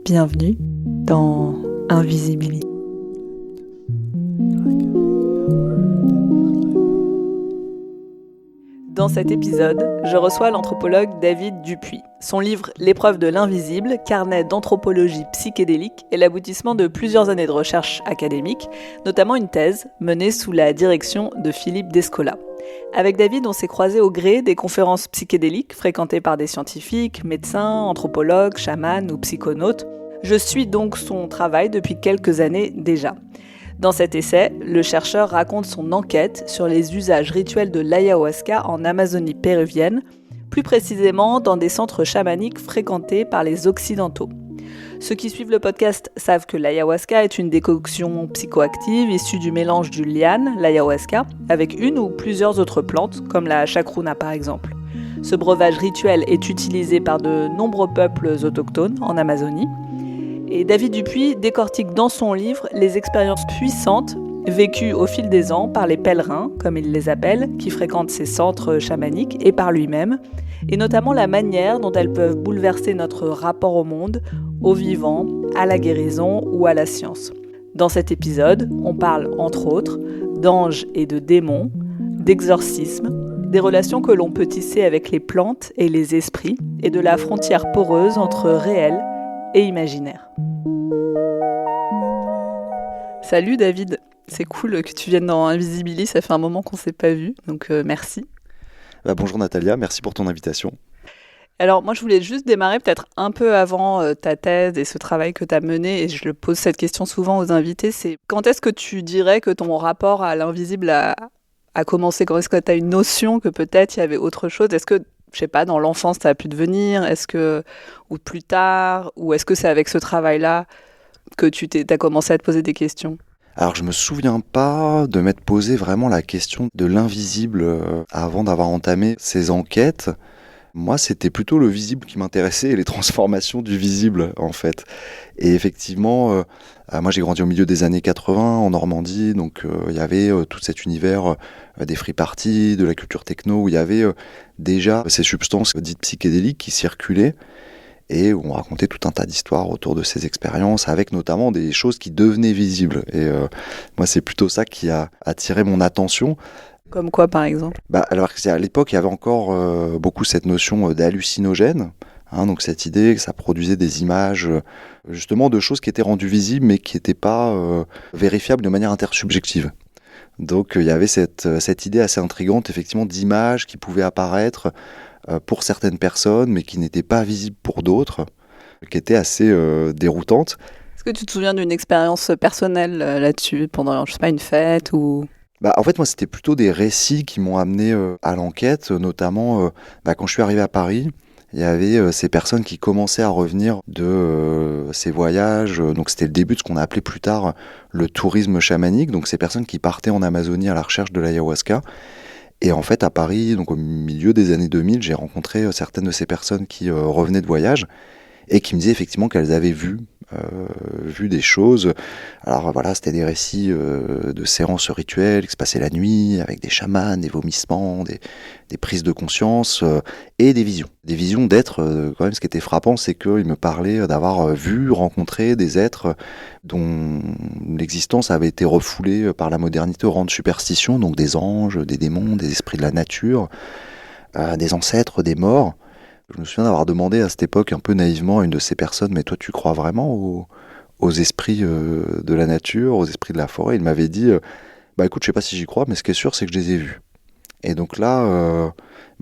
Bienvenue dans Invisibilie. Dans cet épisode, je reçois l'anthropologue David Dupuy. Son livre « L'épreuve de l'invisible, carnet d'anthropologie psychédélique » est l'aboutissement de plusieurs années de recherche académique, notamment une thèse menée sous la direction de Philippe Descola. Avec David, on s'est croisés au gré des conférences psychédéliques fréquentées par des scientifiques, médecins, anthropologues, chamans ou psychonautes. Je suis donc son travail depuis quelques années déjà. Dans cet essai, le chercheur raconte son enquête sur les usages rituels de l'ayahuasca en Amazonie péruvienne, plus précisément dans des centres chamaniques fréquentés par les Occidentaux. Ceux qui suivent le podcast savent que l'ayahuasca est une décoction psychoactive issue du mélange du liane, l'ayahuasca, avec une ou plusieurs autres plantes, comme la chacruna par exemple. Ce breuvage rituel est utilisé par de nombreux peuples autochtones en Amazonie. Et David Dupuy décortique dans son livre les expériences puissantes vécues au fil des ans par les pèlerins, comme il les appelle, qui fréquentent ces centres chamaniques, et par lui-même, et notamment la manière dont elles peuvent bouleverser notre rapport au monde, au vivant, à la guérison ou à la science. Dans cet épisode, on parle entre autres d'anges et de démons, d'exorcisme, des relations que l'on peut tisser avec les plantes et les esprits, et de la frontière poreuse entre réel et imaginaire. Salut David, c'est cool que tu viennes dans Invisibilie, ça fait un moment qu'on ne s'est pas vu, donc merci. Bonjour Natalia, merci pour ton invitation. Alors moi je voulais juste démarrer peut-être un peu avant ta thèse et ce travail que tu as mené, et je le pose cette question souvent aux invités, c'est quand est-ce que tu dirais que ton rapport à l'invisible a commencé? Quand est-ce que tu as une notion que peut-être il y avait autre chose? Est-ce que, je sais pas, dans l'enfance ça a pu devenir, ou plus tard, ou est-ce que c'est avec ce travail-là que t'as commencé à te poser des questions? Alors je me souviens pas de m'être posé vraiment la question de l'invisible avant d'avoir entamé ces enquêtes. Moi, c'était plutôt le visible qui m'intéressait et les transformations du visible, en fait. Et effectivement, moi j'ai grandi au milieu des années 80 en Normandie, donc il y avait tout cet univers des free parties, de la culture techno, où il y avait déjà ces substances dites psychédéliques qui circulaient et où on racontait tout un tas d'histoires autour de ces expériences, avec notamment des choses qui devenaient visibles. Et moi, c'est plutôt ça qui a attiré mon attention. Comme quoi, par exemple? Alors à l'époque, il y avait encore beaucoup cette notion d'hallucinogène, donc cette idée que ça produisait des images justement de choses qui étaient rendues visibles mais qui n'étaient pas vérifiables de manière intersubjective. Donc il y avait cette idée assez intrigante effectivement d'images qui pouvaient apparaître pour certaines personnes mais qui n'étaient pas visibles pour d'autres, qui étaient assez déroutantes. Est-ce que tu te souviens d'une expérience personnelle là-dessus pendant, je sais pas, une fête ou... En fait, moi, c'était plutôt des récits qui m'ont amené à l'enquête, notamment quand je suis arrivé à Paris, il y avait ces personnes qui commençaient à revenir de ces voyages. Donc, c'était le début de ce qu'on a appelé plus tard le tourisme chamanique. Donc, ces personnes qui partaient en Amazonie à la recherche de l'ayahuasca. Et en fait, à Paris, donc au milieu des années 2000, j'ai rencontré certaines de ces personnes qui revenaient de voyage et qui me disaient effectivement qu'elles avaient vu des choses. Alors voilà, c'était des récits de séances rituelles qui se passaient la nuit, avec des chamans, des vomissements, des prises de conscience et des visions. Des visions d'êtres, quand même, ce qui était frappant, c'est qu'ils me parlaient d'avoir vu, rencontré des êtres dont l'existence avait été refoulée par la modernité au rang de superstition, donc des anges, des démons, des esprits de la nature, des ancêtres, des morts. Je me souviens d'avoir demandé à cette époque un peu naïvement à une de ces personnes « Mais toi, tu crois vraiment aux esprits de la nature, aux esprits de la forêt ?» Il m'avait dit « Écoute, je sais pas si j'y crois, mais ce qui est sûr, c'est que je les ai vus. » Et donc là,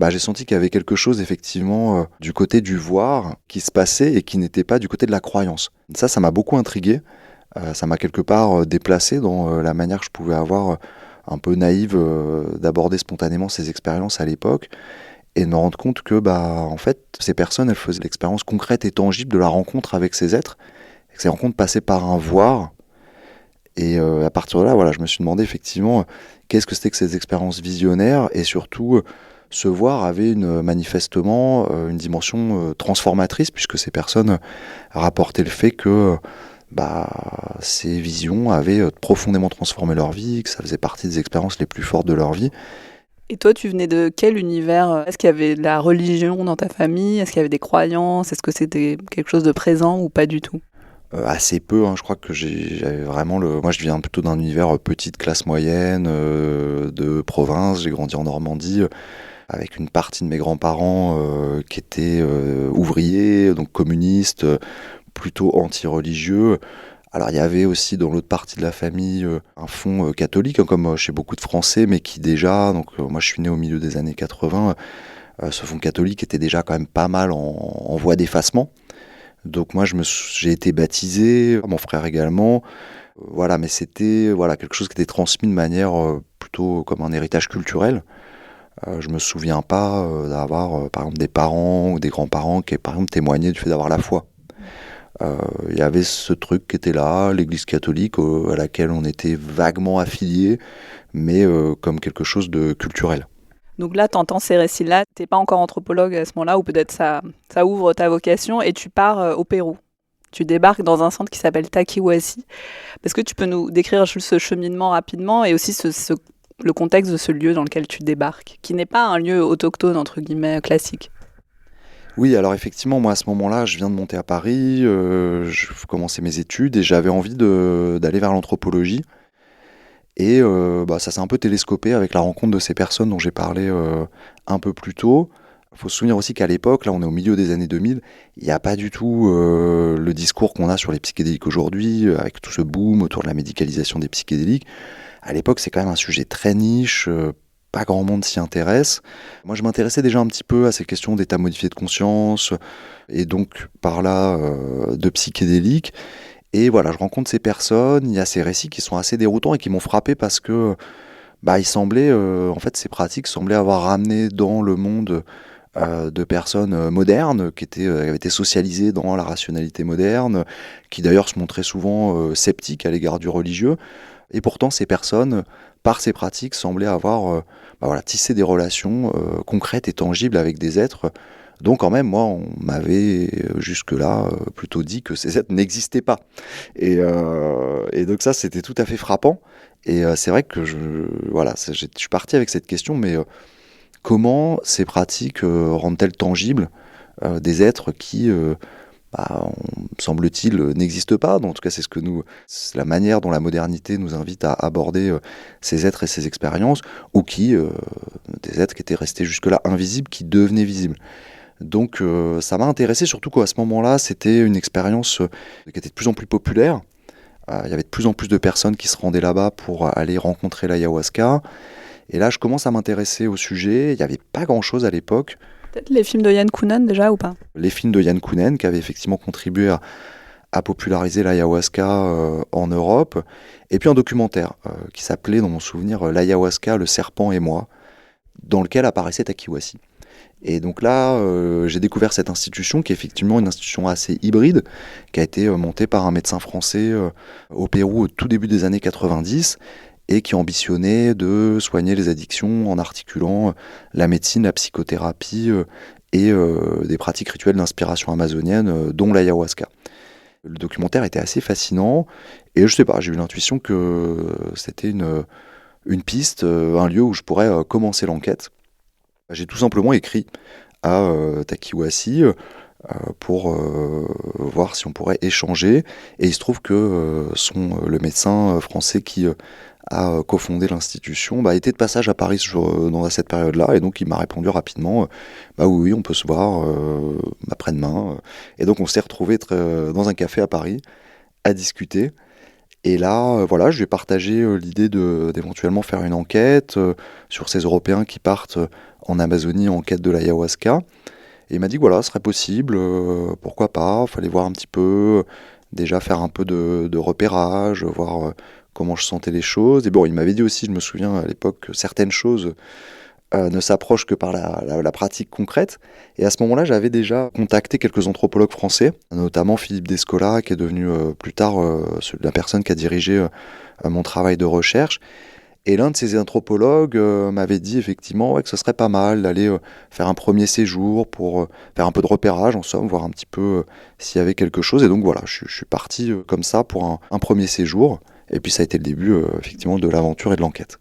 j'ai senti qu'il y avait quelque chose effectivement du côté du voir qui se passait et qui n'était pas du côté de la croyance. Ça m'a beaucoup intrigué. Ça m'a quelque part déplacé dans la manière que je pouvais avoir un peu naïve d'aborder spontanément ces expériences à l'époque. Et de me rendre compte que, en fait, ces personnes, elles faisaient l'expérience concrète et tangible de la rencontre avec ces êtres, et que ces rencontres passaient par un voir. Et à partir de là, voilà, je me suis demandé effectivement qu'est-ce que c'était que ces expériences visionnaires, et surtout, ce voir avait manifestement une dimension transformatrice, puisque ces personnes rapportaient le fait que ces visions avaient profondément transformé leur vie, que ça faisait partie des expériences les plus fortes de leur vie. Et toi, tu venais de quel univers? Est-ce qu'il y avait de la religion dans ta famille? Est-ce qu'il y avait des croyances? Est-ce que c'était quelque chose de présent ou pas du tout? Assez peu, hein. Je crois que j'avais vraiment moi, je viens plutôt d'un univers petite classe moyenne, de province. J'ai grandi en Normandie, avec une partie de mes grands-parents qui étaient ouvriers, donc communistes, plutôt anti-religieux. Alors il y avait aussi dans l'autre partie de la famille un fond catholique, hein, comme chez beaucoup de Français, mais qui déjà, donc moi je suis né au milieu des années 80, ce fond catholique était déjà quand même pas mal en voie d'effacement. Donc moi j'ai été baptisé, mon frère également, voilà, mais c'était voilà quelque chose qui était transmis de manière plutôt comme un héritage culturel. Je me souviens pas d'avoir par exemple des parents ou des grands-parents qui par exemple témoignaient du fait d'avoir la foi. Il y avait ce truc qui était là, l'église catholique à laquelle on était vaguement affilié, mais comme quelque chose de culturel. Donc là, tu entends ces récits-là, tu n'es pas encore anthropologue à ce moment-là, ou peut-être ça ouvre ta vocation, et tu pars au Pérou. Tu débarques dans un centre qui s'appelle Taquihuasi. Est-ce que tu peux nous décrire ce cheminement rapidement, et aussi le contexte de ce lieu dans lequel tu débarques, qui n'est pas un lieu autochtone, entre guillemets, classique? Oui, alors effectivement, moi à ce moment-là, je viens de monter à Paris, je commençais mes études et j'avais envie d'aller vers l'anthropologie. Et ça s'est un peu télescopé avec la rencontre de ces personnes dont j'ai parlé un peu plus tôt. Il faut se souvenir aussi qu'à l'époque, là on est au milieu des années 2000, il n'y a pas du tout le discours qu'on a sur les psychédéliques aujourd'hui, avec tout ce boom autour de la médicalisation des psychédéliques. À l'époque, c'est quand même un sujet très niche, pas grand monde s'y intéresse. Moi, je m'intéressais déjà un petit peu à ces questions d'état modifié de conscience, et donc par là de psychédéliques. Et voilà, je rencontre ces personnes, il y a ces récits qui sont assez déroutants et qui m'ont frappé parce que il semblait, en fait, ces pratiques semblaient avoir ramené dans le monde de personnes modernes avaient été socialisées dans la rationalité moderne, qui d'ailleurs se montraient souvent sceptiques à l'égard du religieux. Et pourtant, ces personnes, par ces pratiques, semblaient avoir tissé des relations concrètes et tangibles avec des êtres. Donc quand même, moi, on m'avait jusque-là plutôt dit que ces êtres n'existaient pas. Et donc ça, c'était tout à fait frappant. Et c'est vrai que je suis parti avec cette question, mais comment ces pratiques rendent-elles tangibles des êtres qui, semble-t-il, n'existent pas. En tout cas, c'est la manière dont la modernité nous invite à aborder ces êtres et ces expériences, ou des êtres qui étaient restés jusque-là invisibles, qui devenaient visibles. Donc ça m'a intéressé, surtout qu'à ce moment-là, c'était une expérience qui était de plus en plus populaire. Il y avait de plus en plus de personnes qui se rendaient là-bas pour aller rencontrer l'ayahuasca. Et là, je commence à m'intéresser au sujet. Il n'y avait pas grand-chose à l'époque. Peut-être les films de Yann Kounen déjà, ou pas? Les films de Yann Kounen, qui avaient effectivement contribué à populariser l'ayahuasca en Europe. Et puis un documentaire qui s'appelait, dans mon souvenir, L'ayahuasca, le serpent et moi, dans lequel apparaissait Taquihuasi. Et donc là, j'ai découvert cette institution qui est effectivement une institution assez hybride, qui a été montée par un médecin français au Pérou au tout début des années 90, et qui ambitionnait de soigner les addictions en articulant la médecine, la psychothérapie et des pratiques rituelles d'inspiration amazonienne, dont l'ayahuasca. Le documentaire était assez fascinant, et je sais pas, j'ai eu l'intuition que c'était une piste, un lieu où je pourrais commencer l'enquête. J'ai tout simplement écrit à Taquihuasi pour voir si on pourrait échanger. Et il se trouve que le médecin français qui a cofondé l'institution était de passage à Paris dans cette période-là. Et donc il m'a répondu rapidement, oui, on peut se voir après-demain. Et donc on s'est retrouvés dans un café à Paris à discuter. Et là, je lui ai partagé l'idée d'éventuellement faire une enquête sur ces Européens qui partent en Amazonie en quête de l'ayahuasca. Et il m'a dit que voilà, ce serait possible, pourquoi pas, il fallait voir un petit peu, déjà faire un peu de repérage, voir comment je sentais les choses. Et bon, il m'avait dit aussi, je me souviens à l'époque, que certaines choses ne s'approchent que par la pratique concrète. Et à ce moment-là, j'avais déjà contacté quelques anthropologues français, notamment Philippe Descola, qui est devenu plus tard la personne qui a dirigé mon travail de recherche. Et l'un de ces anthropologues m'avait dit effectivement que ce serait pas mal d'aller faire un premier séjour pour faire un peu de repérage, en somme, voir un petit peu s'il y avait quelque chose. Et donc voilà, je suis parti comme ça pour un premier séjour. Et puis ça a été le début effectivement de l'aventure et de l'enquête.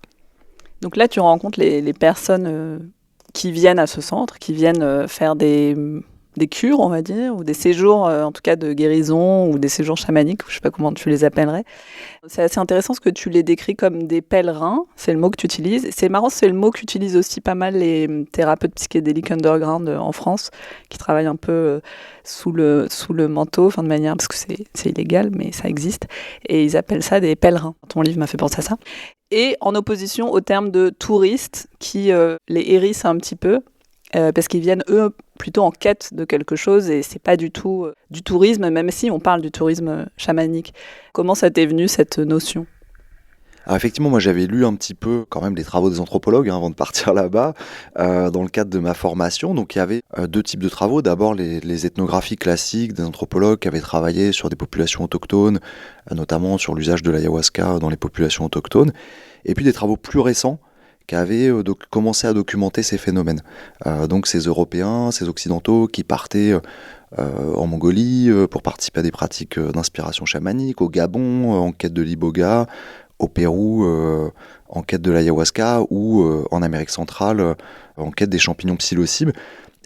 Donc là, tu rencontres les personnes qui viennent à ce centre, qui viennent faire des des cures, on va dire, ou des séjours, en tout cas de guérison, ou des séjours chamaniques, je ne sais pas comment tu les appellerais. C'est assez intéressant parce que tu les décris comme des pèlerins, c'est le mot que tu utilises. C'est marrant, c'est le mot qu'utilisent aussi pas mal les thérapeutes psychédéliques underground en France, qui travaillent un peu sous le manteau, enfin de manière, parce que c'est illégal, mais ça existe, et ils appellent ça des pèlerins. Ton livre m'a fait penser à ça. Et en opposition au terme de touristes, qui les hérissent un petit peu, parce qu'ils viennent, eux, plutôt en quête de quelque chose, et c'est pas du tout du tourisme, même si on parle du tourisme chamanique. Comment ça t'est venu, cette notion ? Alors effectivement, moi j'avais lu un petit peu quand même les travaux des anthropologues avant de partir là-bas, dans le cadre de ma formation. Donc il y avait deux types de travaux. D'abord les ethnographies classiques des anthropologues qui avaient travaillé sur des populations autochtones, notamment sur l'usage de l'ayahuasca dans les populations autochtones. Et puis des travaux plus récents qui avaient commencé à documenter ces phénomènes. Donc ces Européens, ces Occidentaux qui partaient en Mongolie pour participer à des pratiques d'inspiration chamanique, au Gabon en quête de l'iboga, au Pérou en quête de l'ayahuasca ou en Amérique centrale en quête des champignons psilocybes.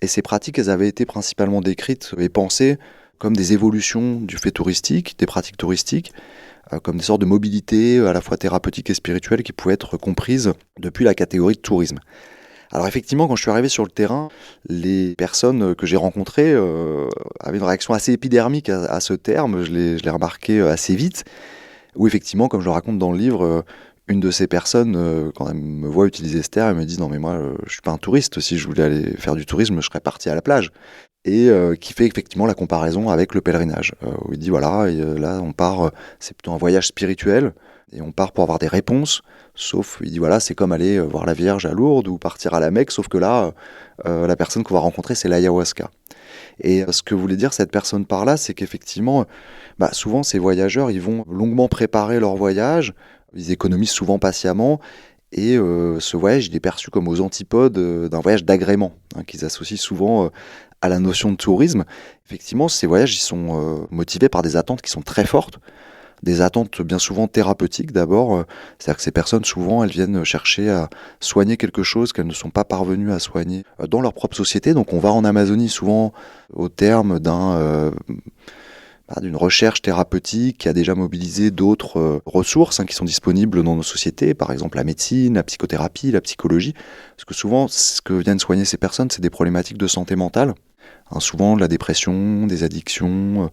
Et ces pratiques, elles avaient été principalement décrites et pensées comme des évolutions du fait touristique, des pratiques touristiques, comme des sortes de mobilité à la fois thérapeutique et spirituelle qui pouvaient être comprises depuis la catégorie de tourisme. Alors effectivement, quand je suis arrivé sur le terrain, les personnes que j'ai rencontrées avaient une réaction assez épidermique à ce terme, je l'ai remarqué assez vite, où effectivement, comme je le raconte dans le livre, une de ces personnes, quand elle me voit utiliser ce terme, elle me dit « Non mais moi, je suis pas un touriste, si je voulais aller faire du tourisme, je serais parti à la plage ». Et qui fait effectivement la comparaison avec le pèlerinage, où il dit voilà, là on part, c'est plutôt un voyage spirituel, et on part pour avoir des réponses, sauf, il dit voilà, c'est comme aller voir la Vierge à Lourdes ou partir à la Mecque, sauf que là, la personne qu'on va rencontrer, c'est l'ayahuasca. Et ce que voulait dire cette personne par là, c'est qu'effectivement, souvent ces voyageurs, ils vont longuement préparer leur voyage, ils économisent souvent patiemment, et ce voyage, il est perçu comme aux antipodes d'un voyage d'agrément, qu'ils associent souvent à la notion de tourisme. Effectivement, ces voyages, ils sont motivés par des attentes qui sont très fortes, des attentes bien souvent thérapeutiques d'abord, c'est-à-dire que ces personnes, souvent, elles viennent chercher à soigner quelque chose qu'elles ne sont pas parvenues à soigner dans leur propre société. Donc on va en Amazonie souvent au terme d'une recherche thérapeutique qui a déjà mobilisé d'autres ressources qui sont disponibles dans nos sociétés, par exemple la médecine, la psychothérapie, la psychologie, parce que souvent ce que viennent soigner ces personnes, c'est des problématiques de santé mentale, souvent de la dépression, des addictions,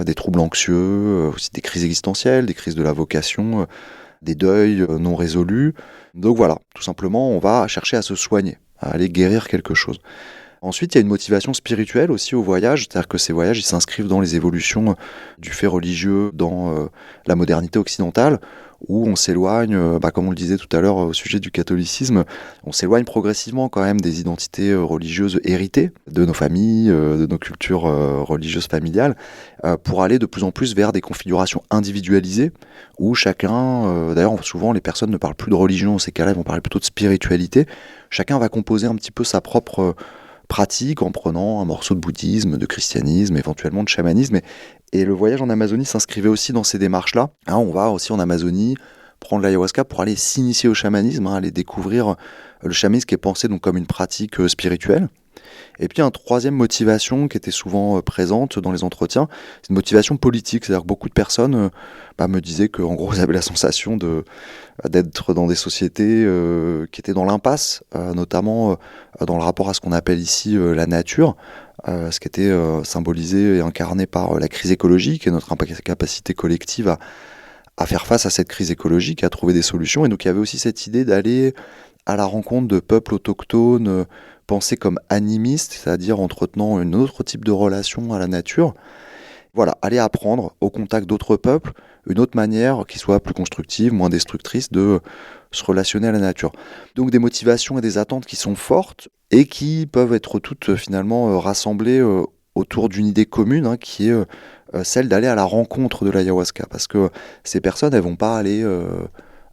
des troubles anxieux, aussi des crises existentielles, des crises de la vocation, des deuils non résolus. Donc voilà, tout simplement on va chercher à se soigner, à aller guérir quelque chose. Ensuite, il y a une motivation spirituelle aussi au voyage, c'est-à-dire que ces voyages, ils s'inscrivent dans les évolutions du fait religieux, dans la modernité occidentale, où on s'éloigne, comme on le disait tout à l'heure au sujet du catholicisme, on s'éloigne progressivement quand même des identités religieuses héritées de nos familles, de nos cultures religieuses familiales, pour aller de plus en plus vers des configurations individualisées, où chacun, d'ailleurs souvent les personnes ne parlent plus de religion, dans ces cas-là, ils vont parler plutôt de spiritualité, chacun va composer un petit peu sa propre pratique en prenant un morceau de bouddhisme, de christianisme, éventuellement de chamanisme. Et le voyage en Amazonie s'inscrivait aussi dans ces démarches-là. On va aussi en Amazonie prendre l'ayahuasca pour aller s'initier au chamanisme, aller découvrir le chamanisme qui est pensé donc comme une pratique spirituelle. Et puis une troisième motivation qui était souvent présente dans les entretiens, c'est une motivation politique. C'est-à-dire que beaucoup de personnes me disaient qu'en gros, ils avaient la sensation d'être dans des sociétés qui étaient dans l'impasse, notamment dans le rapport à ce qu'on appelle ici la nature, ce qui était symbolisé et incarné par la crise écologique et notre incapacité collective à faire face à cette crise écologique, à trouver des solutions. Et donc il y avait aussi cette idée d'aller à la rencontre de peuples autochtones, pensés comme animistes, c'est-à-dire entretenant un autre type de relation à la nature. Voilà, aller apprendre au contact d'autres peuples une autre manière qui soit plus constructive, moins destructrice de se relationner à la nature. Donc des motivations et des attentes qui sont fortes et qui peuvent être toutes finalement rassemblées autour d'une idée commune qui est celle d'aller à la rencontre de l'ayahuasca. Parce que ces personnes, elles vont pas aller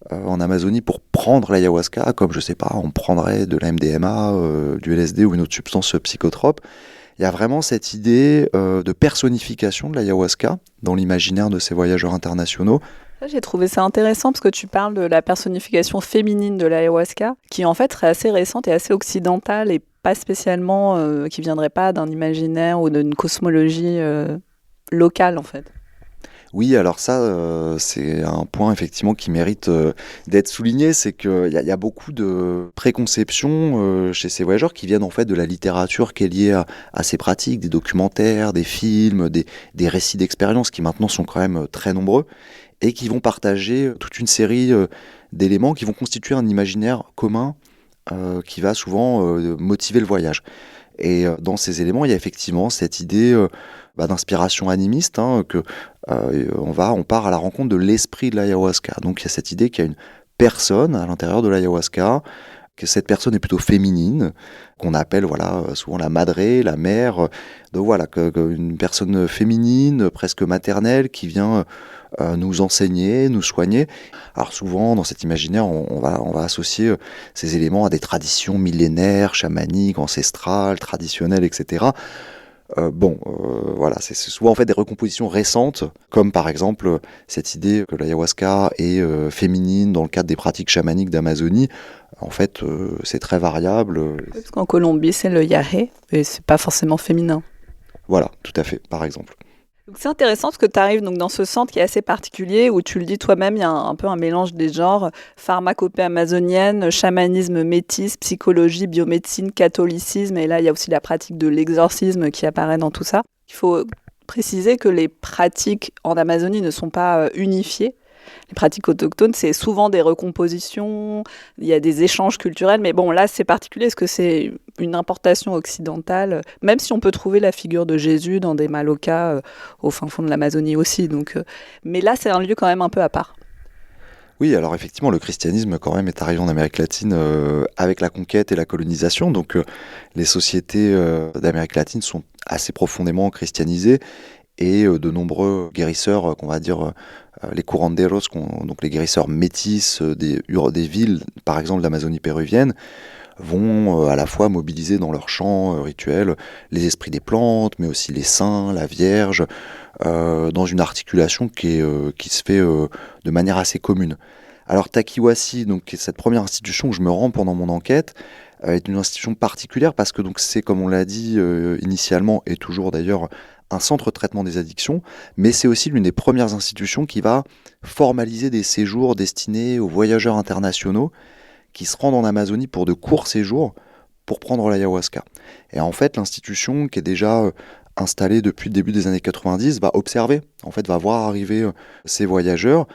en Amazonie pour prendre l'ayahuasca, comme je sais pas, on prendrait de la MDMA, du LSD ou une autre substance psychotrope. Il y a vraiment cette idée de personnification de l'ayahuasca dans l'imaginaire de ces voyageurs internationaux. J'ai trouvé ça intéressant parce que tu parles de la personnification féminine de l'ayahuasca, qui en fait serait assez récente et assez occidentale et pas spécialement, qui viendraient pas d'un imaginaire ou d'une cosmologie locale en fait. Oui, alors ça, c'est un point effectivement qui mérite d'être souligné, c'est qu'il y a beaucoup de préconceptions chez ces voyageurs qui viennent en fait de la littérature qui est liée à ces pratiques, des documentaires, des films, des récits d'expériences qui maintenant sont quand même très nombreux et qui vont partager toute une série d'éléments qui vont constituer un imaginaire commun qui va souvent motiver le voyage. Et dans ces éléments, il y a effectivement cette idée d'inspiration animiste, que on part à la rencontre de l'esprit de l'ayahuasca. Donc il y a cette idée qu'il y a une personne à l'intérieur de l'ayahuasca, que cette personne est plutôt féminine, qu'on appelle souvent la madré, la mère. Donc voilà, une personne féminine, presque maternelle, qui vient nous enseigner, nous soigner. Alors souvent, dans cet imaginaire, on va associer ces éléments à des traditions millénaires, chamaniques, ancestrales, traditionnelles, etc. C'est souvent en fait des recompositions récentes, comme par exemple cette idée que l'ayahuasca est féminine dans le cadre des pratiques chamaniques d'Amazonie. En fait, c'est très variable. Parce qu'en Colombie, c'est le yahé, et c'est pas forcément féminin. Voilà, tout à fait, par exemple. Donc c'est intéressant parce que tu arrives donc dans ce centre qui est assez particulier où tu le dis toi-même, il y a un peu un mélange des genres, pharmacopée amazonienne, chamanisme métis, psychologie, biomédecine, catholicisme, et là il y a aussi la pratique de l'exorcisme qui apparaît dans tout ça. Il faut préciser que les pratiques en Amazonie ne sont pas unifiées. Les pratiques autochtones, c'est souvent des recompositions, il y a des échanges culturels, mais bon, là, c'est particulier parce que c'est une importation occidentale, même si on peut trouver la figure de Jésus dans des Malokas au fin fond de l'Amazonie aussi. Mais là, c'est un lieu quand même un peu à part. Oui, alors effectivement, le christianisme quand même est arrivé en Amérique latine avec la conquête et la colonisation, donc les sociétés d'Amérique latine sont assez profondément christianisées, et de nombreux guérisseurs, qu'on va dire les curanderos, donc les guérisseurs métis des villes, par exemple de l'Amazonie péruvienne, vont à la fois mobiliser dans leurs chants rituels les esprits des plantes, mais aussi les saints, la Vierge, dans une articulation qui se fait de manière assez commune. Alors Takiwasi, donc, qui est cette première institution où je me rends pendant mon enquête, est une institution particulière parce que donc, c'est, comme on l'a dit initialement, et toujours d'ailleurs, un centre de traitement des addictions, mais c'est aussi l'une des premières institutions qui va formaliser des séjours destinés aux voyageurs internationaux qui se rendent en Amazonie pour de courts séjours pour prendre l'ayahuasca. Et en fait, l'institution, qui est déjà installée depuis le début des années 90, va observer, en fait, va voir arriver ces voyageurs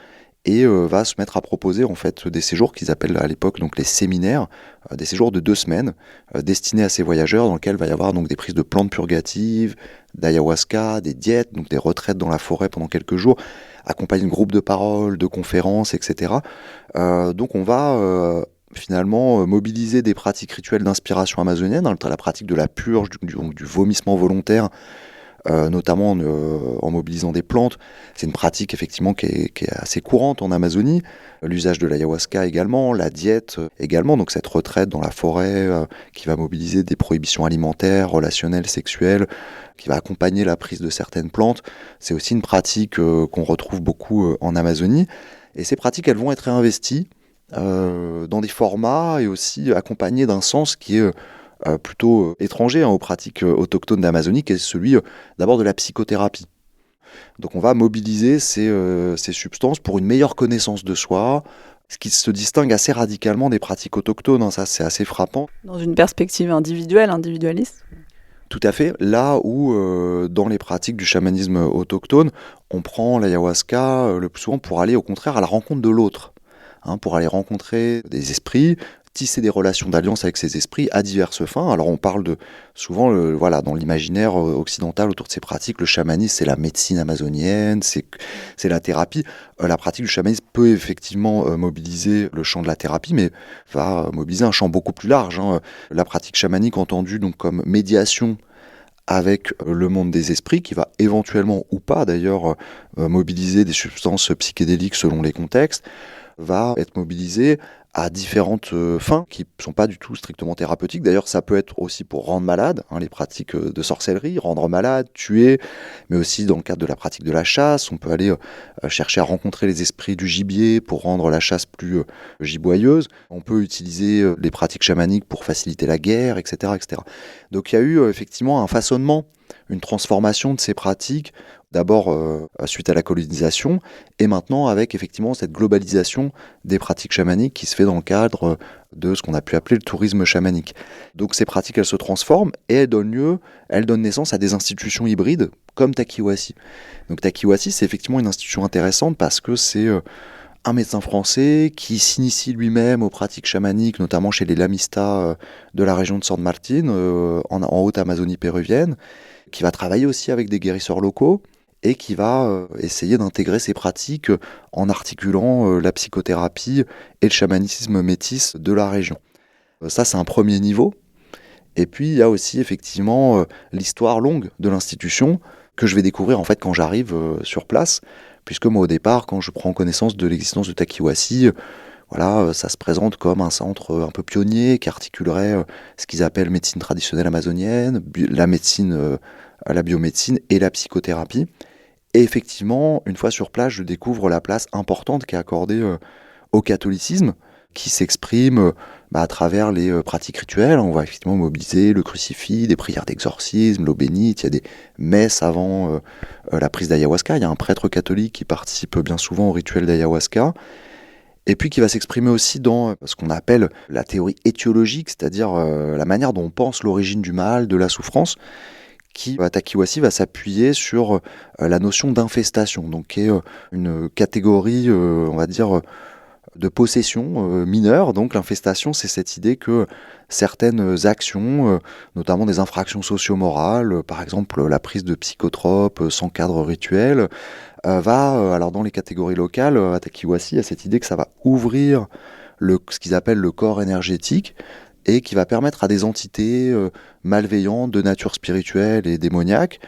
et va se mettre à proposer en fait des séjours qu'ils appellent à l'époque donc les séminaires, des séjours de 2 semaines destinés à ces voyageurs, dans lesquels il va y avoir donc des prises de plantes purgatives, d'ayahuasca, des diètes, donc des retraites dans la forêt pendant quelques jours, accompagnés de groupes de parole, de conférences, etc. Donc on va finalement mobiliser des pratiques rituelles d'inspiration amazonienne, la pratique de la purge, du vomissement volontaire, notamment en mobilisant des plantes. C'est une pratique effectivement qui est assez courante en Amazonie. L'usage de l'ayahuasca également, la diète également, donc cette retraite dans la forêt qui va mobiliser des prohibitions alimentaires, relationnelles, sexuelles, qui va accompagner la prise de certaines plantes. C'est aussi une pratique qu'on retrouve beaucoup en Amazonie. Et ces pratiques, elles vont être réinvesties dans des formats et aussi accompagnées d'un sens qui est plutôt étranger aux pratiques autochtones d'Amazonie, qui est celui d'abord de la psychothérapie. Donc on va mobiliser ces substances pour une meilleure connaissance de soi, ce qui se distingue assez radicalement des pratiques autochtones, ça c'est assez frappant. Dans une perspective individuelle, individualiste. Tout à fait, là où dans les pratiques du chamanisme autochtone, on prend l'ayahuasca le plus souvent pour aller au contraire à la rencontre de l'autre, pour aller rencontrer des esprits, tisser des relations d'alliance avec ces esprits à diverses fins. Alors on parle de souvent, dans l'imaginaire occidental autour de ces pratiques, le chamanisme c'est la médecine amazonienne, c'est la thérapie. La pratique du chamanisme peut effectivement mobiliser le champ de la thérapie, mais va mobiliser un champ beaucoup plus large. La pratique chamanique entendue donc comme médiation avec le monde des esprits, qui va éventuellement ou pas d'ailleurs mobiliser des substances psychédéliques selon les contextes, va être mobilisé à différentes fins qui ne sont pas du tout strictement thérapeutiques. D'ailleurs, ça peut être aussi pour rendre malade, les pratiques de sorcellerie, rendre malade, tuer, mais aussi dans le cadre de la pratique de la chasse. On peut aller chercher à rencontrer les esprits du gibier pour rendre la chasse plus giboyeuse. On peut utiliser les pratiques chamaniques pour faciliter la guerre, etc. etc. Donc il y a eu effectivement un façonnement, une transformation de ces pratiques, d'abord suite à la colonisation, et maintenant avec effectivement cette globalisation des pratiques chamaniques qui se fait dans le cadre de ce qu'on a pu appeler le tourisme chamanique. Donc ces pratiques, elles se transforment et elles donnent naissance à des institutions hybrides comme Takiwasi. Donc Takiwasi, c'est effectivement une institution intéressante parce que c'est un médecin français qui s'initie lui-même aux pratiques chamaniques, notamment chez les Lamistas de la région de San Martín, en haute Amazonie péruvienne, qui va travailler aussi avec des guérisseurs locaux et qui va essayer d'intégrer ces pratiques en articulant la psychothérapie et le chamanisme métis de la région. Ça, c'est un premier niveau. Et puis, il y a aussi effectivement l'histoire longue de l'institution que je vais découvrir en fait quand j'arrive sur place, puisque moi, au départ, quand je prends connaissance de l'existence de Takiwasi, voilà, ça se présente comme un centre un peu pionnier qui articulerait ce qu'ils appellent médecine traditionnelle amazonienne, la médecine, la biomédecine et la psychothérapie. Et effectivement, une fois sur place, je découvre la place importante qui est accordée au catholicisme, qui s'exprime à travers les pratiques rituelles. On va effectivement mobiliser le crucifix, des prières d'exorcisme, l'eau bénite, il y a des messes avant la prise d'ayahuasca. Il y a un prêtre catholique qui participe bien souvent au rituel d'ayahuasca, et puis qui va s'exprimer aussi dans ce qu'on appelle la théorie étiologique, c'est-à-dire la manière dont on pense l'origine du mal, de la souffrance, qui, à Takiwasi, va s'appuyer sur la notion d'infestation, donc qui est une catégorie, on va dire, de possession mineure. Donc l'infestation, c'est cette idée que certaines actions, notamment des infractions socio-morales, par exemple la prise de psychotropes sans cadre rituel, alors dans les catégories locales, à Takiwasi, il y a cette idée que ça va ouvrir ce qu'ils appellent le corps énergétique, et qui va permettre à des entités malveillantes de nature spirituelle et démoniaque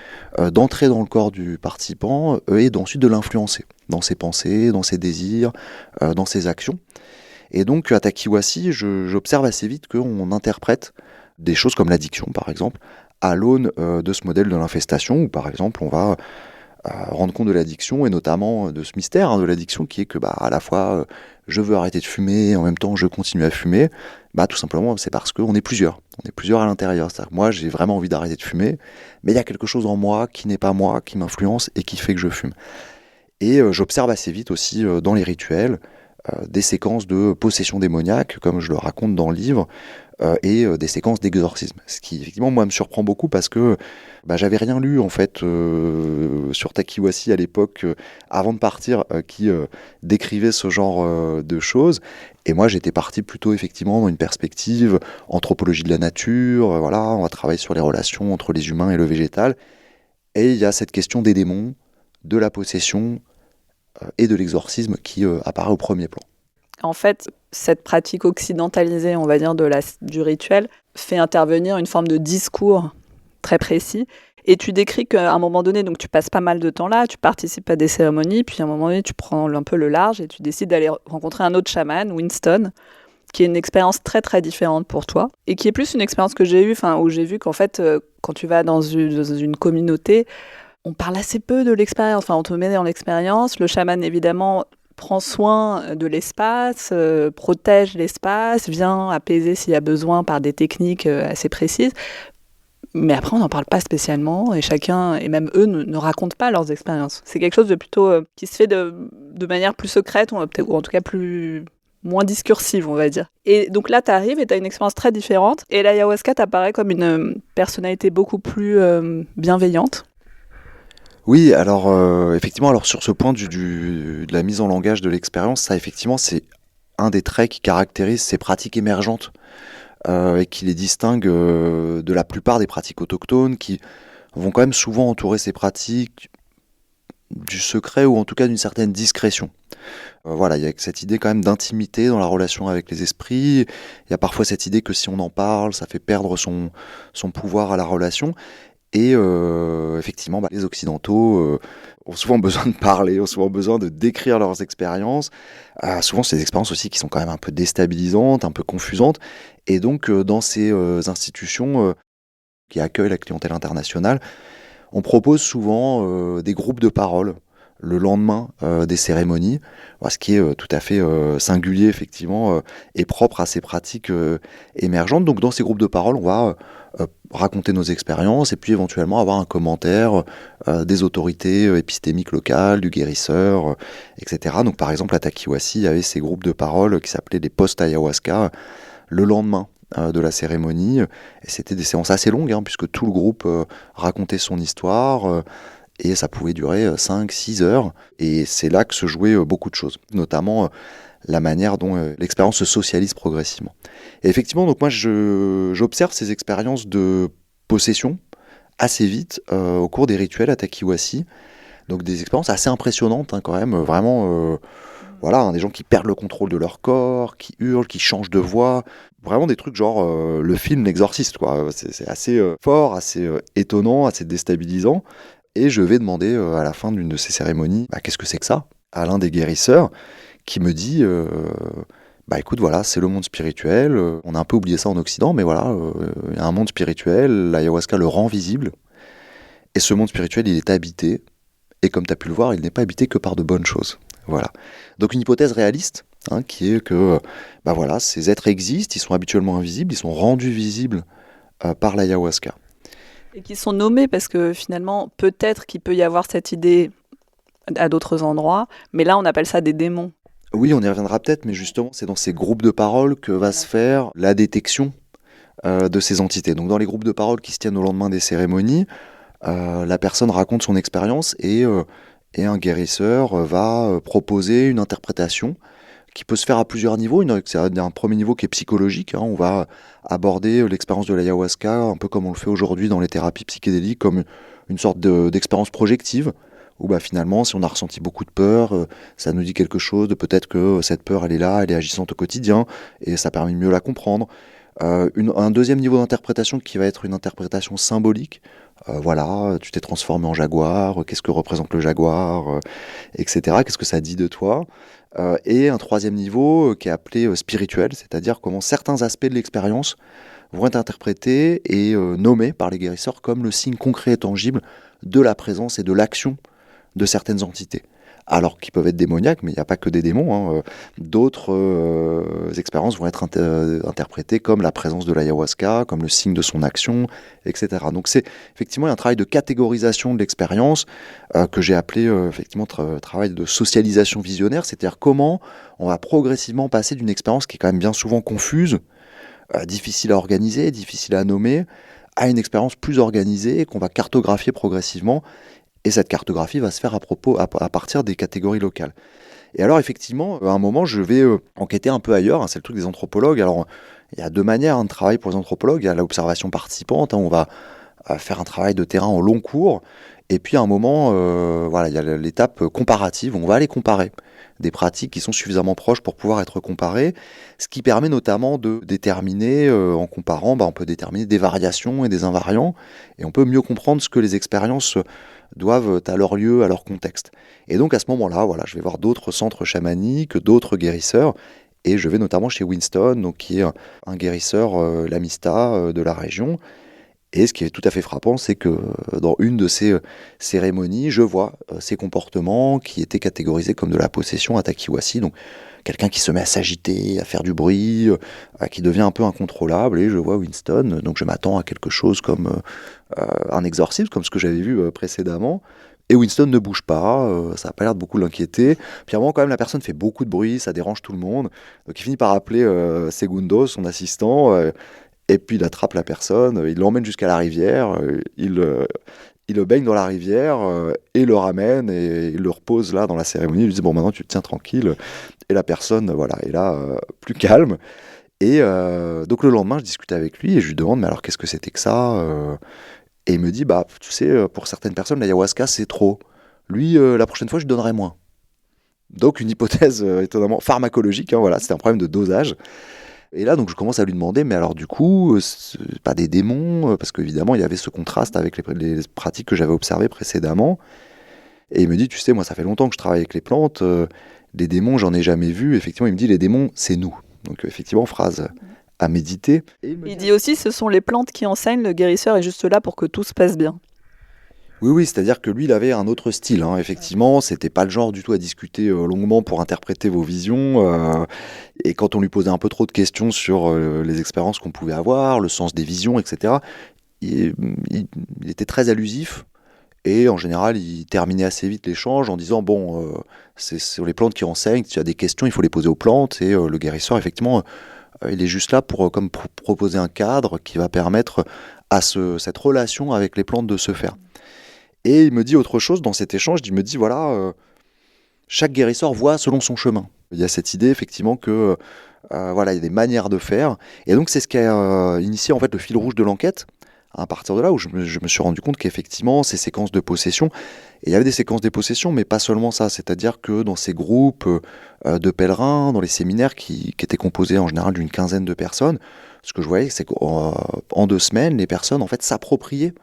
d'entrer dans le corps du participant et ensuite de l'influencer dans ses pensées, dans ses désirs, dans ses actions. Et donc à Takiwasi, j'observe assez vite qu'on interprète des choses comme l'addiction par exemple à l'aune de ce modèle de l'infestation, où par exemple on va rendre compte de l'addiction et notamment de ce mystère de l'addiction qui est que à la fois je veux arrêter de fumer et en même temps je continue à fumer. Tout simplement c'est parce qu'on est plusieurs. On est plusieurs à l'intérieur. C'est-à-dire que moi j'ai vraiment envie d'arrêter de fumer, mais il y a quelque chose en moi qui n'est pas moi, qui m'influence et qui fait que je fume. Et j'observe assez vite aussi dans les rituels des séquences de possession démoniaque, comme je le raconte dans le livre, et des séquences d'exorcisme. Ce qui, effectivement, moi, me surprend beaucoup parce que j'avais rien lu, en fait, sur Takiwasi à l'époque, avant de partir, qui décrivait ce genre de choses. Et moi, j'étais parti plutôt, effectivement, dans une perspective anthropologie de la nature. Voilà, on va travailler sur les relations entre les humains et le végétal. Et il y a cette question des démons, de la possession et de l'exorcisme qui apparaît au premier plan. En fait, cette pratique occidentalisée, on va dire, du rituel, fait intervenir une forme de discours très précis. Et tu décris qu'à un moment donné, donc tu passes pas mal de temps là, tu participes à des cérémonies, puis à un moment donné, tu prends un peu le large et tu décides d'aller rencontrer un autre chaman, Winston, qui est une expérience très très différente pour toi, et qui est plus une expérience que j'ai eue, où j'ai vu qu'en fait, quand tu vas dans une communauté, on parle assez peu de l'expérience, on te met dans l'expérience, le chaman évidemment prend soin de l'espace, protège l'espace, vient apaiser s'il y a besoin par des techniques assez précises. Mais après, on n'en parle pas spécialement et chacun, et même eux, ne racontent pas leurs expériences. C'est quelque chose de plutôt qui se fait de manière plus secrète, ou en tout cas moins discursive, on va dire. Et donc là, tu arrives et tu as une expérience très différente. Et l'ayahuasca t'apparaît comme une personnalité beaucoup plus bienveillante. Oui, alors effectivement, sur ce point de la mise en langage de l'expérience, ça effectivement c'est un des traits qui caractérise ces pratiques émergentes et qui les distingue de la plupart des pratiques autochtones qui vont quand même souvent entourer ces pratiques du secret ou en tout cas d'une certaine discrétion. Voilà, il y a cette idée quand même d'intimité dans la relation avec les esprits. Il y a parfois cette idée que si on en parle, ça fait perdre son pouvoir à la relation. Et effectivement, les Occidentaux ont souvent besoin de parler, ont souvent besoin de décrire leurs expériences. Souvent, c'est des expériences aussi qui sont quand même un peu déstabilisantes, un peu confusantes. Et donc, dans ces institutions qui accueillent la clientèle internationale, on propose souvent des groupes de parole le lendemain des cérémonies, ce qui est tout à fait singulier effectivement et propre à ces pratiques émergentes. Donc dans ces groupes de parole, on va raconter nos expériences et puis éventuellement avoir un commentaire des autorités épistémiques locales, du guérisseur, etc. Donc par exemple à Takiwasi, il y avait ces groupes de parole qui s'appelaient les post-ayahuasca le lendemain de la cérémonie. Et c'était des séances assez longues, puisque tout le groupe racontait son histoire, et ça pouvait durer 5-6 heures. Et c'est là que se jouaient beaucoup de choses, notamment la manière dont l'expérience se socialise progressivement. Et effectivement, donc moi j'observe ces expériences de possession assez vite au cours des rituels à Takiwasi. Donc des expériences assez impressionnantes quand même, vraiment... Voilà, des gens qui perdent le contrôle de leur corps, qui hurlent, qui changent de voix. Vraiment des trucs genre le film L'Exorciste, quoi. C'est assez fort, assez étonnant, assez déstabilisant. Et je vais demander à la fin d'une de ces cérémonies, qu'est-ce que c'est que ça? À l'un des guérisseurs, qui me dit, écoute, voilà, c'est le monde spirituel. On a un peu oublié ça en Occident, mais voilà, il y a un monde spirituel. L'ayahuasca le rend visible. Et ce monde spirituel, il est habité. Et comme tu as pu le voir, il n'est pas habité que par de bonnes choses. Voilà. Donc une hypothèse réaliste, qui est que ces êtres existent, ils sont habituellement invisibles, ils sont rendus visibles par l'ayahuasca. Et qui sont nommés parce que finalement, peut-être qu'il peut y avoir cette idée à d'autres endroits, mais là on appelle ça des démons. Oui, on y reviendra peut-être, mais justement c'est dans ces groupes de parole que va se faire la détection de ces entités. Donc dans les groupes de parole qui se tiennent au lendemain des cérémonies, la personne raconte son expérience et un guérisseur va proposer une interprétation qui peut se faire à plusieurs niveaux. C'est un premier niveau qui est psychologique. On va aborder l'expérience de l'ayahuasca un peu comme on le fait aujourd'hui dans les thérapies psychédéliques, comme une sorte d'expérience projective, où finalement, si on a ressenti beaucoup de peur, ça nous dit quelque chose de peut-être que cette peur, elle est là, elle est agissante au quotidien, et ça permet de mieux la comprendre. Un deuxième niveau d'interprétation qui va être une interprétation symbolique. Voilà, tu t'es transformé en jaguar, qu'est-ce que représente le jaguar, etc. Qu'est-ce que ça dit de toi? Et un troisième niveau qui est appelé spirituel, c'est-à-dire comment certains aspects de l'expérience vont être interprétés et nommés par les guérisseurs comme le signe concret et tangible de la présence et de l'action de certaines entités. Alors qu'ils peuvent être démoniaques, mais il n'y a pas que des démons. D'autres expériences vont être interprétées comme la présence de l'ayahuasca, comme le signe de son action, etc. Donc c'est effectivement un travail de catégorisation de l'expérience que j'ai appelé effectivement travail de socialisation visionnaire, c'est-à-dire comment on va progressivement passer d'une expérience qui est quand même bien souvent confuse, difficile à organiser, difficile à nommer, à une expérience plus organisée qu'on va cartographier progressivement. Et cette cartographie va se faire à partir des catégories locales. Et alors effectivement, à un moment, je vais enquêter un peu ailleurs. C'est le truc des anthropologues. Alors, il y a deux manières de travail pour les anthropologues. Il y a l'observation participante. On va faire un travail de terrain en long cours. Et puis à un moment, il y a l'étape comparative. On va aller comparer des pratiques qui sont suffisamment proches pour pouvoir être comparées, ce qui permet notamment de déterminer, en comparant, on peut déterminer des variations et des invariants, et on peut mieux comprendre ce que les expériences doivent à leur lieu, à leur contexte. Et donc à ce moment-là, je vais voir d'autres centres chamaniques, d'autres guérisseurs, et je vais notamment chez Winston, donc, qui est un guérisseur lamista de la région. Et ce qui est tout à fait frappant, c'est que dans une de ces cérémonies, je vois ces comportements qui étaient catégorisés comme de la possession à Takiwasi. Donc quelqu'un qui se met à s'agiter, à faire du bruit, qui devient un peu incontrôlable. Et je vois Winston, donc je m'attends à quelque chose comme un exorcisme, comme ce que j'avais vu précédemment. Et Winston ne bouge pas, ça n'a pas l'air de beaucoup l'inquiéter. Puis à un moment, quand même, la personne fait beaucoup de bruit, ça dérange tout le monde. Donc il finit par appeler Segundo, son assistant. Et puis il attrape la personne, il l'emmène jusqu'à la rivière, il le baigne dans la rivière et le ramène et il le repose là dans la cérémonie. Il lui dit bon, maintenant tu te tiens tranquille. Et la personne est là plus calme. Et donc le lendemain je discute avec lui et je lui demande mais alors qu'est-ce que c'était que ça et il me dit tu sais pour certaines personnes l'ayahuasca c'est trop. Lui la prochaine fois je lui donnerai moins. Donc une hypothèse étonnamment pharmacologique, c'était un problème de dosage. Et là, donc, je commence à lui demander, mais alors du coup, c'est pas des démons, parce qu'évidemment, il y avait ce contraste avec les pratiques que j'avais observées précédemment. Et il me dit, tu sais, moi, ça fait longtemps que je travaille avec les plantes, les démons, j'en ai jamais vu. Effectivement, il me dit, les démons, c'est nous. Donc, effectivement, phrase à méditer. Et Il dit aussi, ce sont les plantes qui enseignent, le guérisseur est juste là pour que tout se passe bien. Oui, c'est-à-dire que lui, il avait un autre style. Effectivement, c'était pas le genre du tout à discuter longuement pour interpréter vos visions. Et quand on lui posait un peu trop de questions sur les expériences qu'on pouvait avoir, le sens des visions, etc., il était très allusif. Et en général, il terminait assez vite l'échange en disant, bon, c'est sur les plantes qui enseignent, si tu as des questions, il faut les poser aux plantes. Et le guérisseur, effectivement, il est juste là pour proposer un cadre qui va permettre à cette relation avec les plantes de se faire. Et il me dit autre chose dans cet échange, il me dit, voilà, chaque guérisseur voit selon son chemin. Il y a cette idée, effectivement, que voilà, il y a des manières de faire. Et donc, c'est ce qui a initié, en fait, le fil rouge de l'enquête. À partir de là où je me suis rendu compte qu'effectivement, ces séquences de possession, et il y avait des séquences de possession, mais pas seulement ça, c'est-à-dire que dans ces groupes de pèlerins, dans les séminaires qui étaient composés en général d'une quinzaine de personnes, ce que je voyais, c'est qu'en 2 semaines, les personnes, en fait, s'appropriaient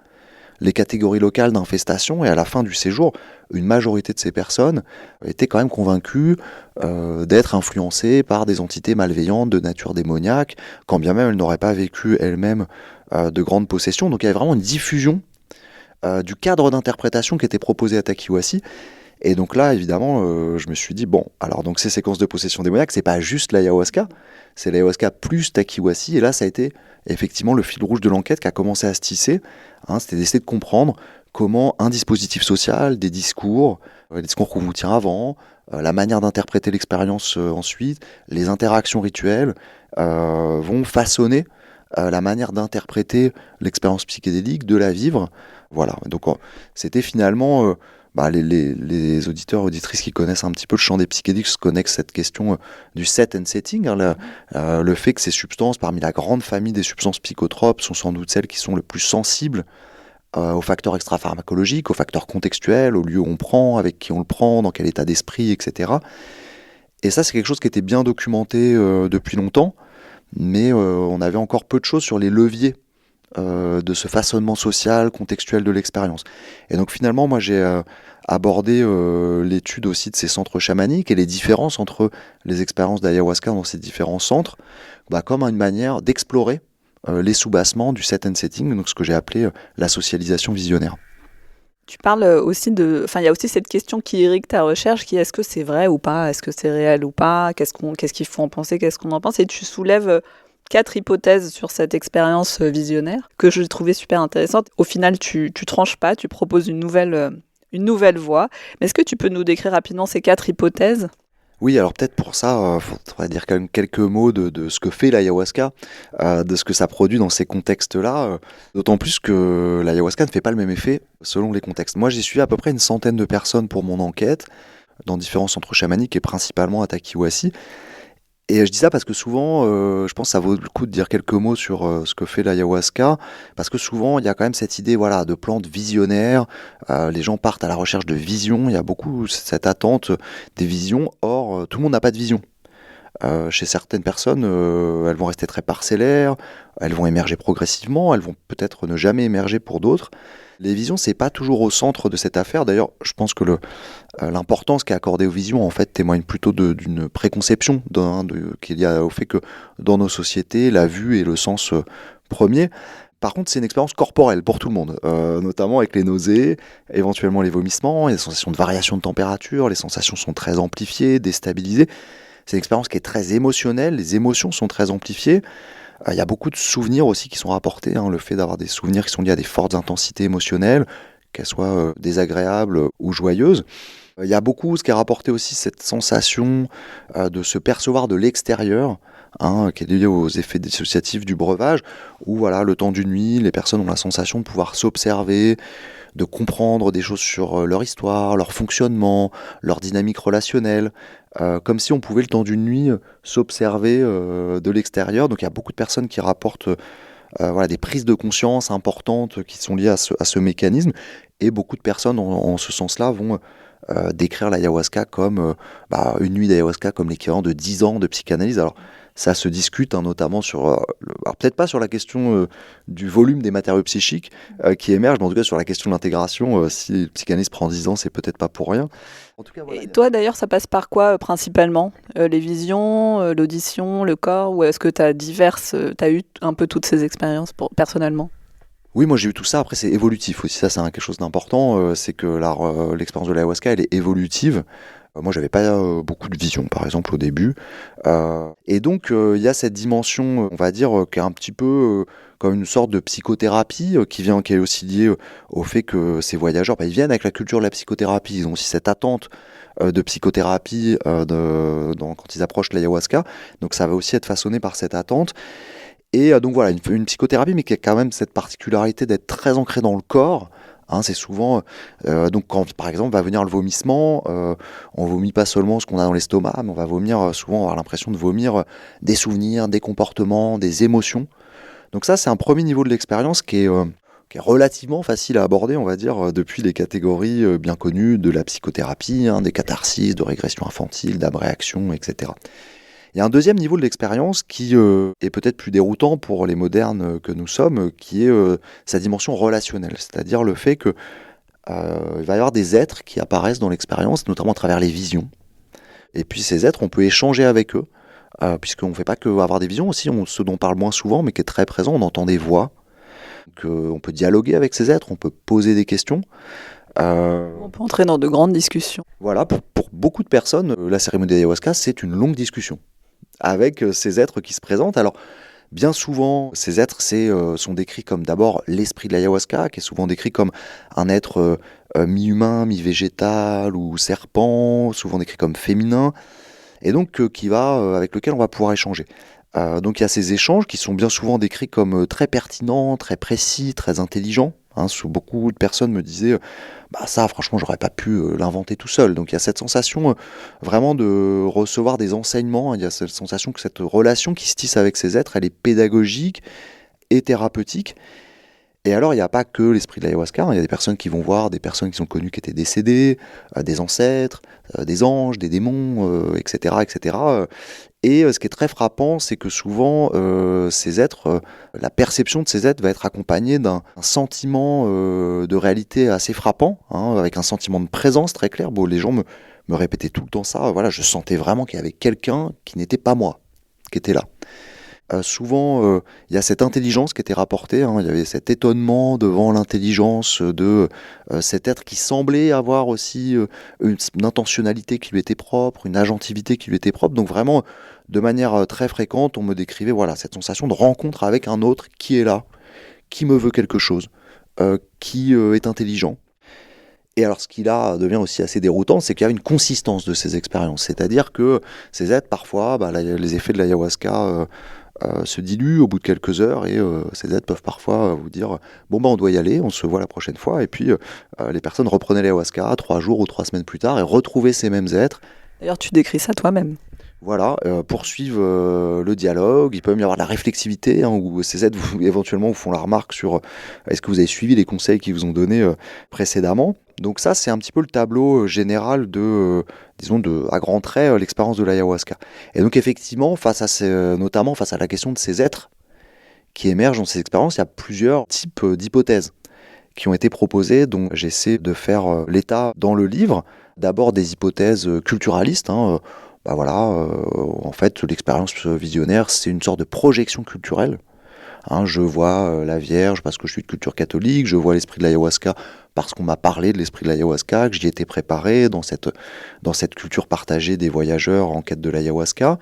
les catégories locales d'infestation, et à la fin du séjour, une majorité de ces personnes étaient quand même convaincues d'être influencées par des entités malveillantes de nature démoniaque, quand bien même elles n'auraient pas vécu elles-mêmes de grandes possessions. Donc il y avait vraiment une diffusion du cadre d'interprétation qui était proposé à Takiwasi. Et donc là, évidemment, je me suis dit, bon, alors donc ces séquences de possession démoniaque, c'est pas juste l'ayahuasca, c'est l'ayahuasca plus Takiwasi. Et là, ça a été effectivement le fil rouge de l'enquête qui a commencé à se tisser. C'était d'essayer de comprendre comment un dispositif social, des discours, les discours qu'on vous tient avant, la manière d'interpréter l'expérience ensuite, les interactions rituelles vont façonner la manière d'interpréter l'expérience psychédélique, de la vivre. Voilà, donc c'était finalement... les auditeurs, auditrices qui connaissent un petit peu le champ des psychédéliques connaissent cette question du set and setting, le fait que ces substances, parmi la grande famille des substances psychotropes, sont sans doute celles qui sont le plus sensibles aux facteurs extra-pharmacologiques, aux facteurs contextuels, au lieu où on prend, avec qui on le prend, dans quel état d'esprit, etc. Et ça, c'est quelque chose qui était bien documenté depuis longtemps, mais on avait encore peu de choses sur les leviers de ce façonnement social, contextuel de l'expérience. Et donc finalement, moi j'ai abordé l'étude aussi de ces centres chamaniques et les différences entre les expériences d'ayahuasca dans ces différents centres, comme une manière d'explorer les soubassements du set and setting, donc ce que j'ai appelé la socialisation visionnaire. Tu parles aussi enfin, il y a aussi cette question qui irrigue ta recherche, qui est est-ce que c'est vrai ou pas, est-ce que c'est réel ou pas, qu'est-ce qu'il faut en penser, qu'est-ce qu'on en pense, et tu soulèves 4 hypothèses sur cette expérience visionnaire que je trouvais super intéressante. Au final, tu tranches pas, tu proposes une nouvelle voie. Mais est-ce que tu peux nous décrire rapidement ces 4 hypothèses ? Oui, alors peut-être pour ça, il faudrait dire quand même quelques mots de ce que fait l'ayahuasca, de ce que ça produit dans ces contextes-là, d'autant plus que l'ayahuasca ne fait pas le même effet selon les contextes. Moi, j'ai suivi à peu près une centaine de personnes pour mon enquête, dans différents centres chamaniques et principalement à Takiwasi. Et je dis ça parce que souvent, je pense que ça vaut le coup de dire quelques mots sur ce que fait l'ayahuasca, parce que souvent, il y a quand même cette idée de plantes visionnaires, les gens partent à la recherche de visions, il y a beaucoup cette attente des visions, or tout le monde n'a pas de vision. Chez certaines personnes, elles vont rester très parcellaires, elles vont émerger progressivement, elles vont peut-être ne jamais émerger pour d'autres. Les visions, c'est pas toujours au centre de cette affaire. D'ailleurs, je pense que l'importance qui est accordée aux visions, en fait, témoigne plutôt d'une préconception qu'il y a au fait que dans nos sociétés, la vue est le sens premier. Par contre, c'est une expérience corporelle pour tout le monde, notamment avec les nausées, éventuellement les vomissements, les sensations de variation de température, les sensations sont très amplifiées, déstabilisées. C'est une expérience qui est très émotionnelle, les émotions sont très amplifiées. Il y a beaucoup de souvenirs aussi qui sont rapportés, le fait d'avoir des souvenirs qui sont liés à des fortes intensités émotionnelles, qu'elles soient désagréables ou joyeuses. Il y a beaucoup, ce qui est rapporté aussi, cette sensation de se percevoir de l'extérieur, qui est liée aux effets dissociatifs du breuvage, où le temps d'une nuit, les personnes ont la sensation de pouvoir s'observer, de comprendre des choses sur leur histoire, leur fonctionnement, leur dynamique relationnelle, comme si on pouvait le temps d'une nuit s'observer de l'extérieur. Donc il y a beaucoup de personnes qui rapportent des prises de conscience importantes qui sont liées à ce mécanisme, et beaucoup de personnes en ce sens-là vont décrire l'ayahuasca comme une nuit d'ayahuasca comme l'équivalent de 10 ans de psychanalyse. Alors Ça se discute, hein, notamment sur, alors peut-être pas sur la question du volume des matériaux psychiques qui émergent, mais en tout cas sur la question de l'intégration. Si le psychanalyse prend 10 ans, c'est peut-être pas pour rien. En tout cas, voilà, Et toi d'ailleurs, ça passe par quoi principalement? Les visions, l'audition, le corps, ou est-ce que t'as eu un peu toutes ces expériences personnellement? Oui, moi j'ai eu tout ça. Après, c'est évolutif aussi. Ça, c'est quelque chose d'important. C'est que l'expérience de l'ayahuasca, elle est évolutive. Moi, j'avais pas beaucoup de vision, par exemple, au début. Et donc, il y a cette dimension, on va dire, qui est un petit peu comme une sorte de psychothérapie qui est aussi liée au fait que ces voyageurs, ils viennent avec la culture de la psychothérapie. Ils ont aussi cette attente de psychothérapie quand ils approchent l'ayahuasca. Donc, ça va aussi être façonné par cette attente. Et donc voilà, une psychothérapie, mais qui a quand même cette particularité d'être très ancrée dans le corps. Hein, c'est souvent, donc quand par exemple va venir le vomissement, on vomit pas seulement ce qu'on a dans l'estomac, mais on va vomir, souvent avoir l'impression de vomir des souvenirs, des comportements, des émotions. Donc ça, c'est un premier niveau de l'expérience qui est relativement facile à aborder, on va dire, depuis les catégories bien connues de la psychothérapie, hein, des catharsis, de régression infantile, d'abréaction, etc. Il y a un deuxième niveau de l'expérience qui est peut-être plus déroutant pour les modernes que nous sommes, qui est sa dimension relationnelle, c'est-à-dire le fait que il va y avoir des êtres qui apparaissent dans l'expérience, notamment à travers les visions. Et puis ces êtres, on peut échanger avec eux, puisqu'on ne fait pas que avoir des visions aussi, ce dont on parle moins souvent, mais qui est très présent, on entend des voix, on peut dialoguer avec ces êtres, on peut poser des questions. On peut entrer dans de grandes discussions. Voilà, pour beaucoup de personnes, la cérémonie d'ayahuasca, c'est une longue discussion avec ces êtres qui se présentent. Alors, bien souvent, ces êtres sont décrits comme d'abord l'esprit de l'ayahuasca, qui est souvent décrit comme un être mi-humain, mi-végétal ou serpent, souvent décrit comme féminin, et donc avec lequel on va pouvoir échanger. Donc il y a ces échanges qui sont bien souvent décrits comme très pertinents, très précis, très intelligents. Hein, beaucoup de personnes me disaient ça franchement j'aurais pas pu l'inventer tout seul. Donc il y a cette sensation vraiment de recevoir des enseignements, il y a cette sensation que cette relation qui se tisse avec ces êtres, elle est pédagogique et thérapeutique. Et alors il n'y a pas que l'esprit de l'ayahuasca, il y a des personnes qui vont voir des personnes qui sont connues qui étaient décédées, des ancêtres, des anges, des démons, etc. etc. Et ce qui est très frappant, c'est que souvent, ces êtres, la perception de ces êtres va être accompagnée d'un sentiment de réalité assez frappant, hein, avec un sentiment de présence très clair. Bon, les gens me répétaient tout le temps ça. Voilà, je sentais vraiment qu'il y avait quelqu'un qui n'était pas moi, qui était là. Souvent, il y a cette intelligence qui était rapportée, hein, il y avait cet étonnement devant l'intelligence de cet être qui semblait avoir aussi une intentionnalité qui lui était propre, une agentivité qui lui était propre. Donc vraiment, de manière très fréquente, on me décrivait cette sensation de rencontre avec un autre qui est là, qui me veut quelque chose, qui est intelligent. Et alors ce qui là devient aussi assez déroutant, c'est qu'il y a une consistance de ces expériences. C'est-à-dire que ces êtres, parfois, les effets de l'ayahuasca se diluent au bout de quelques heures et ces êtres peuvent parfois vous dire on doit y aller, on se voit la prochaine fois. Et puis les personnes reprenaient l'ayahuasca 3 jours ou 3 semaines plus tard et retrouvaient ces mêmes êtres. D'ailleurs, tu décris ça toi-même. Voilà, poursuivre le dialogue. Il peut même y avoir de la réflexivité, hein, où ces êtres éventuellement vous font la remarque sur est-ce que vous avez suivi les conseils qu'ils vous ont donnés précédemment. Donc ça, c'est un petit peu le tableau général à grands traits, l'expérience de l'ayahuasca. Et donc effectivement, notamment face à la question de ces êtres qui émergent dans ces expériences, il y a plusieurs types d'hypothèses qui ont été proposées, dont j'essaie de faire l'état dans le livre. D'abord des hypothèses culturalistes, hein, en fait, l'expérience visionnaire, c'est une sorte de projection culturelle. Hein, je vois la Vierge parce que je suis de culture catholique, je vois l'esprit de l'ayahuasca parce qu'on m'a parlé de l'esprit de l'ayahuasca, que j'y étais préparé dans cette culture partagée des voyageurs en quête de l'ayahuasca.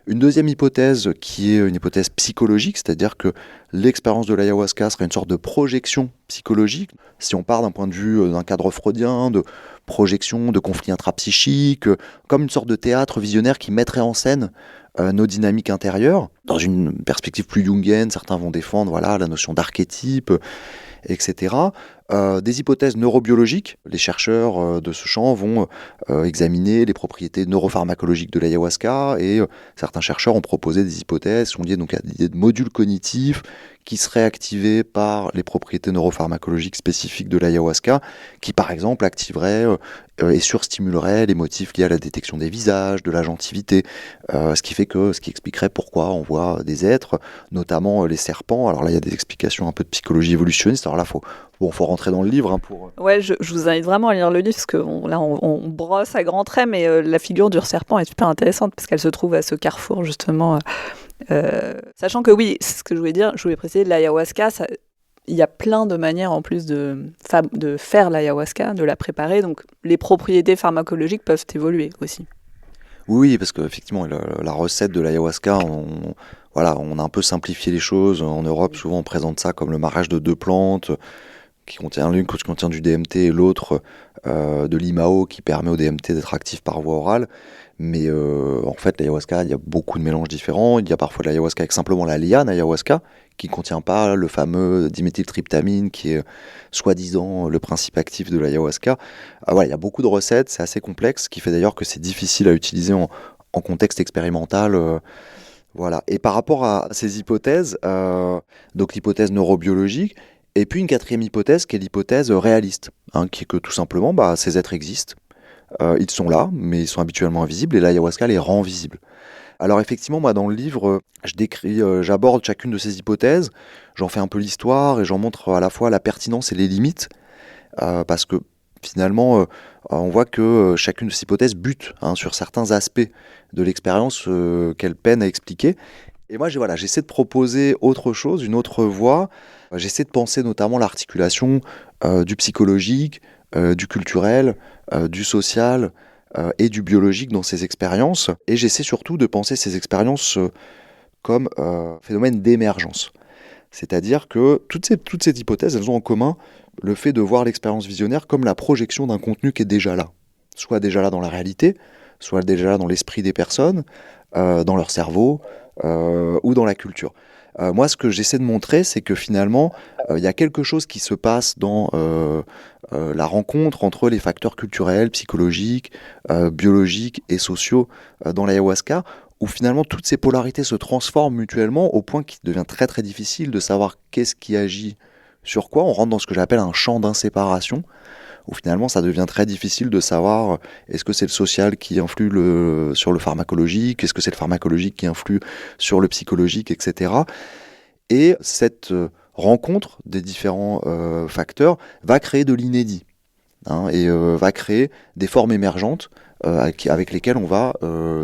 Une deuxième hypothèse qui est une hypothèse psychologique, c'est-à-dire que l'expérience de l'ayahuasca serait une sorte de projection psychologique. Si on part d'un point de vue d'un cadre freudien, de projection, de conflits intrapsychiques, comme une sorte de théâtre visionnaire qui mettrait en scène nos dynamiques intérieures. Dans une perspective plus jungienne, certains vont défendre la notion d'archétype, etc. Des hypothèses neurobiologiques. Les chercheurs de ce champ vont examiner les propriétés neuropharmacologiques de l'ayahuasca et certains chercheurs ont proposé des hypothèses qui sont liées donc à l'idée de modules cognitifs qui seraient activées par les propriétés neuropharmacologiques spécifiques de l'ayahuasca, qui par exemple activeraient et surstimuleraient les motifs liés à la détection des visages, de l'agentivité, ce qui expliquerait pourquoi on voit des êtres, notamment les serpents. Alors là, il y a des explications un peu de psychologie évolutionniste. Alors là, faut rentrer dans le livre pour. Ouais, je vous invite vraiment à lire le livre parce que là, on brosse à grands traits, mais la figure du serpent est super intéressante parce qu'elle se trouve à ce carrefour justement. Sachant que oui, c'est ce que je voulais préciser, l'ayahuasca, il y a plein de manières en plus de faire l'ayahuasca, de la préparer, donc les propriétés pharmacologiques peuvent évoluer aussi. Oui, parce qu'effectivement, la recette de l'ayahuasca, on a un peu simplifié les choses. En Europe, souvent, on présente ça comme le mariage de deux plantes, l'une qui contient du DMT et l'autre de l'IMAO qui permet au DMT d'être actif par voie orale. Mais en fait, l'ayahuasca, il y a beaucoup de mélanges différents. Il y a parfois de l'ayahuasca avec simplement la liane ayahuasca, qui ne contient pas le fameux diméthyltryptamine, qui est soi-disant le principe actif de l'ayahuasca. Il y a beaucoup de recettes, c'est assez complexe, ce qui fait d'ailleurs que c'est difficile à utiliser en contexte expérimental. Voilà. Et par rapport à ces hypothèses, donc l'hypothèse neurobiologique, et puis une quatrième hypothèse qui est l'hypothèse réaliste, qui est que tout simplement ces êtres existent. Ils sont là, mais ils sont habituellement invisibles, et l'ayahuasca les rend visibles. Alors effectivement, moi dans le livre, j'aborde chacune de ces hypothèses, j'en fais un peu l'histoire, et j'en montre à la fois la pertinence et les limites, parce que finalement, on voit que chacune de ces hypothèses bute sur certains aspects de l'expérience qu'elle peine à expliquer. Et moi, j'essaie de proposer autre chose, une autre voie. J'essaie de penser notamment l'articulation du psychologique, du culturel, du social et du biologique dans ces expériences. Et j'essaie surtout de penser ces expériences comme phénomène d'émergence. C'est-à-dire que toutes ces hypothèses, elles ont en commun le fait de voir l'expérience visionnaire comme la projection d'un contenu qui est déjà là. Soit déjà là dans la réalité, soit déjà là dans l'esprit des personnes, dans leur cerveau ou dans la culture. Moi, ce que j'essaie de montrer, c'est que finalement, il y a quelque chose qui se passe dans la rencontre entre les facteurs culturels, psychologiques, biologiques et sociaux dans l'ayahuasca, où finalement toutes ces polarités se transforment mutuellement au point qu'il devient très très difficile de savoir qu'est-ce qui agit sur quoi. On rentre dans ce que j'appelle un champ d'inséparation, où finalement ça devient très difficile de savoir est-ce que c'est le social qui influe sur le pharmacologique, est-ce que c'est le pharmacologique qui influe sur le psychologique, etc. Et cette rencontre des différents facteurs va créer de l'inédit, et va créer des formes émergentes avec lesquelles on va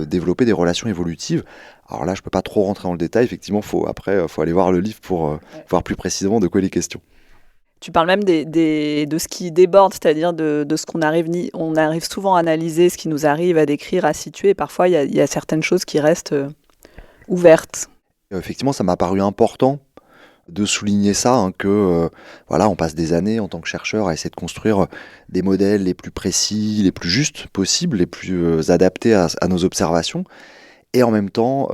développer des relations évolutives. Alors là, je ne peux pas trop rentrer dans le détail, effectivement, faut aller voir le livre pour voir plus précisément de quoi il est question. Tu parles même de ce qui déborde, c'est-à-dire de ce qu'on arrive, on arrive souvent à analyser ce qui nous arrive, à décrire, à situer, et parfois il y a certaines choses qui restent ouvertes. Effectivement, ça m'a paru important de souligner ça, que on passe des années en tant que chercheur à essayer de construire des modèles les plus précis, les plus justes possibles, les plus adaptés à nos observations. Et en même temps,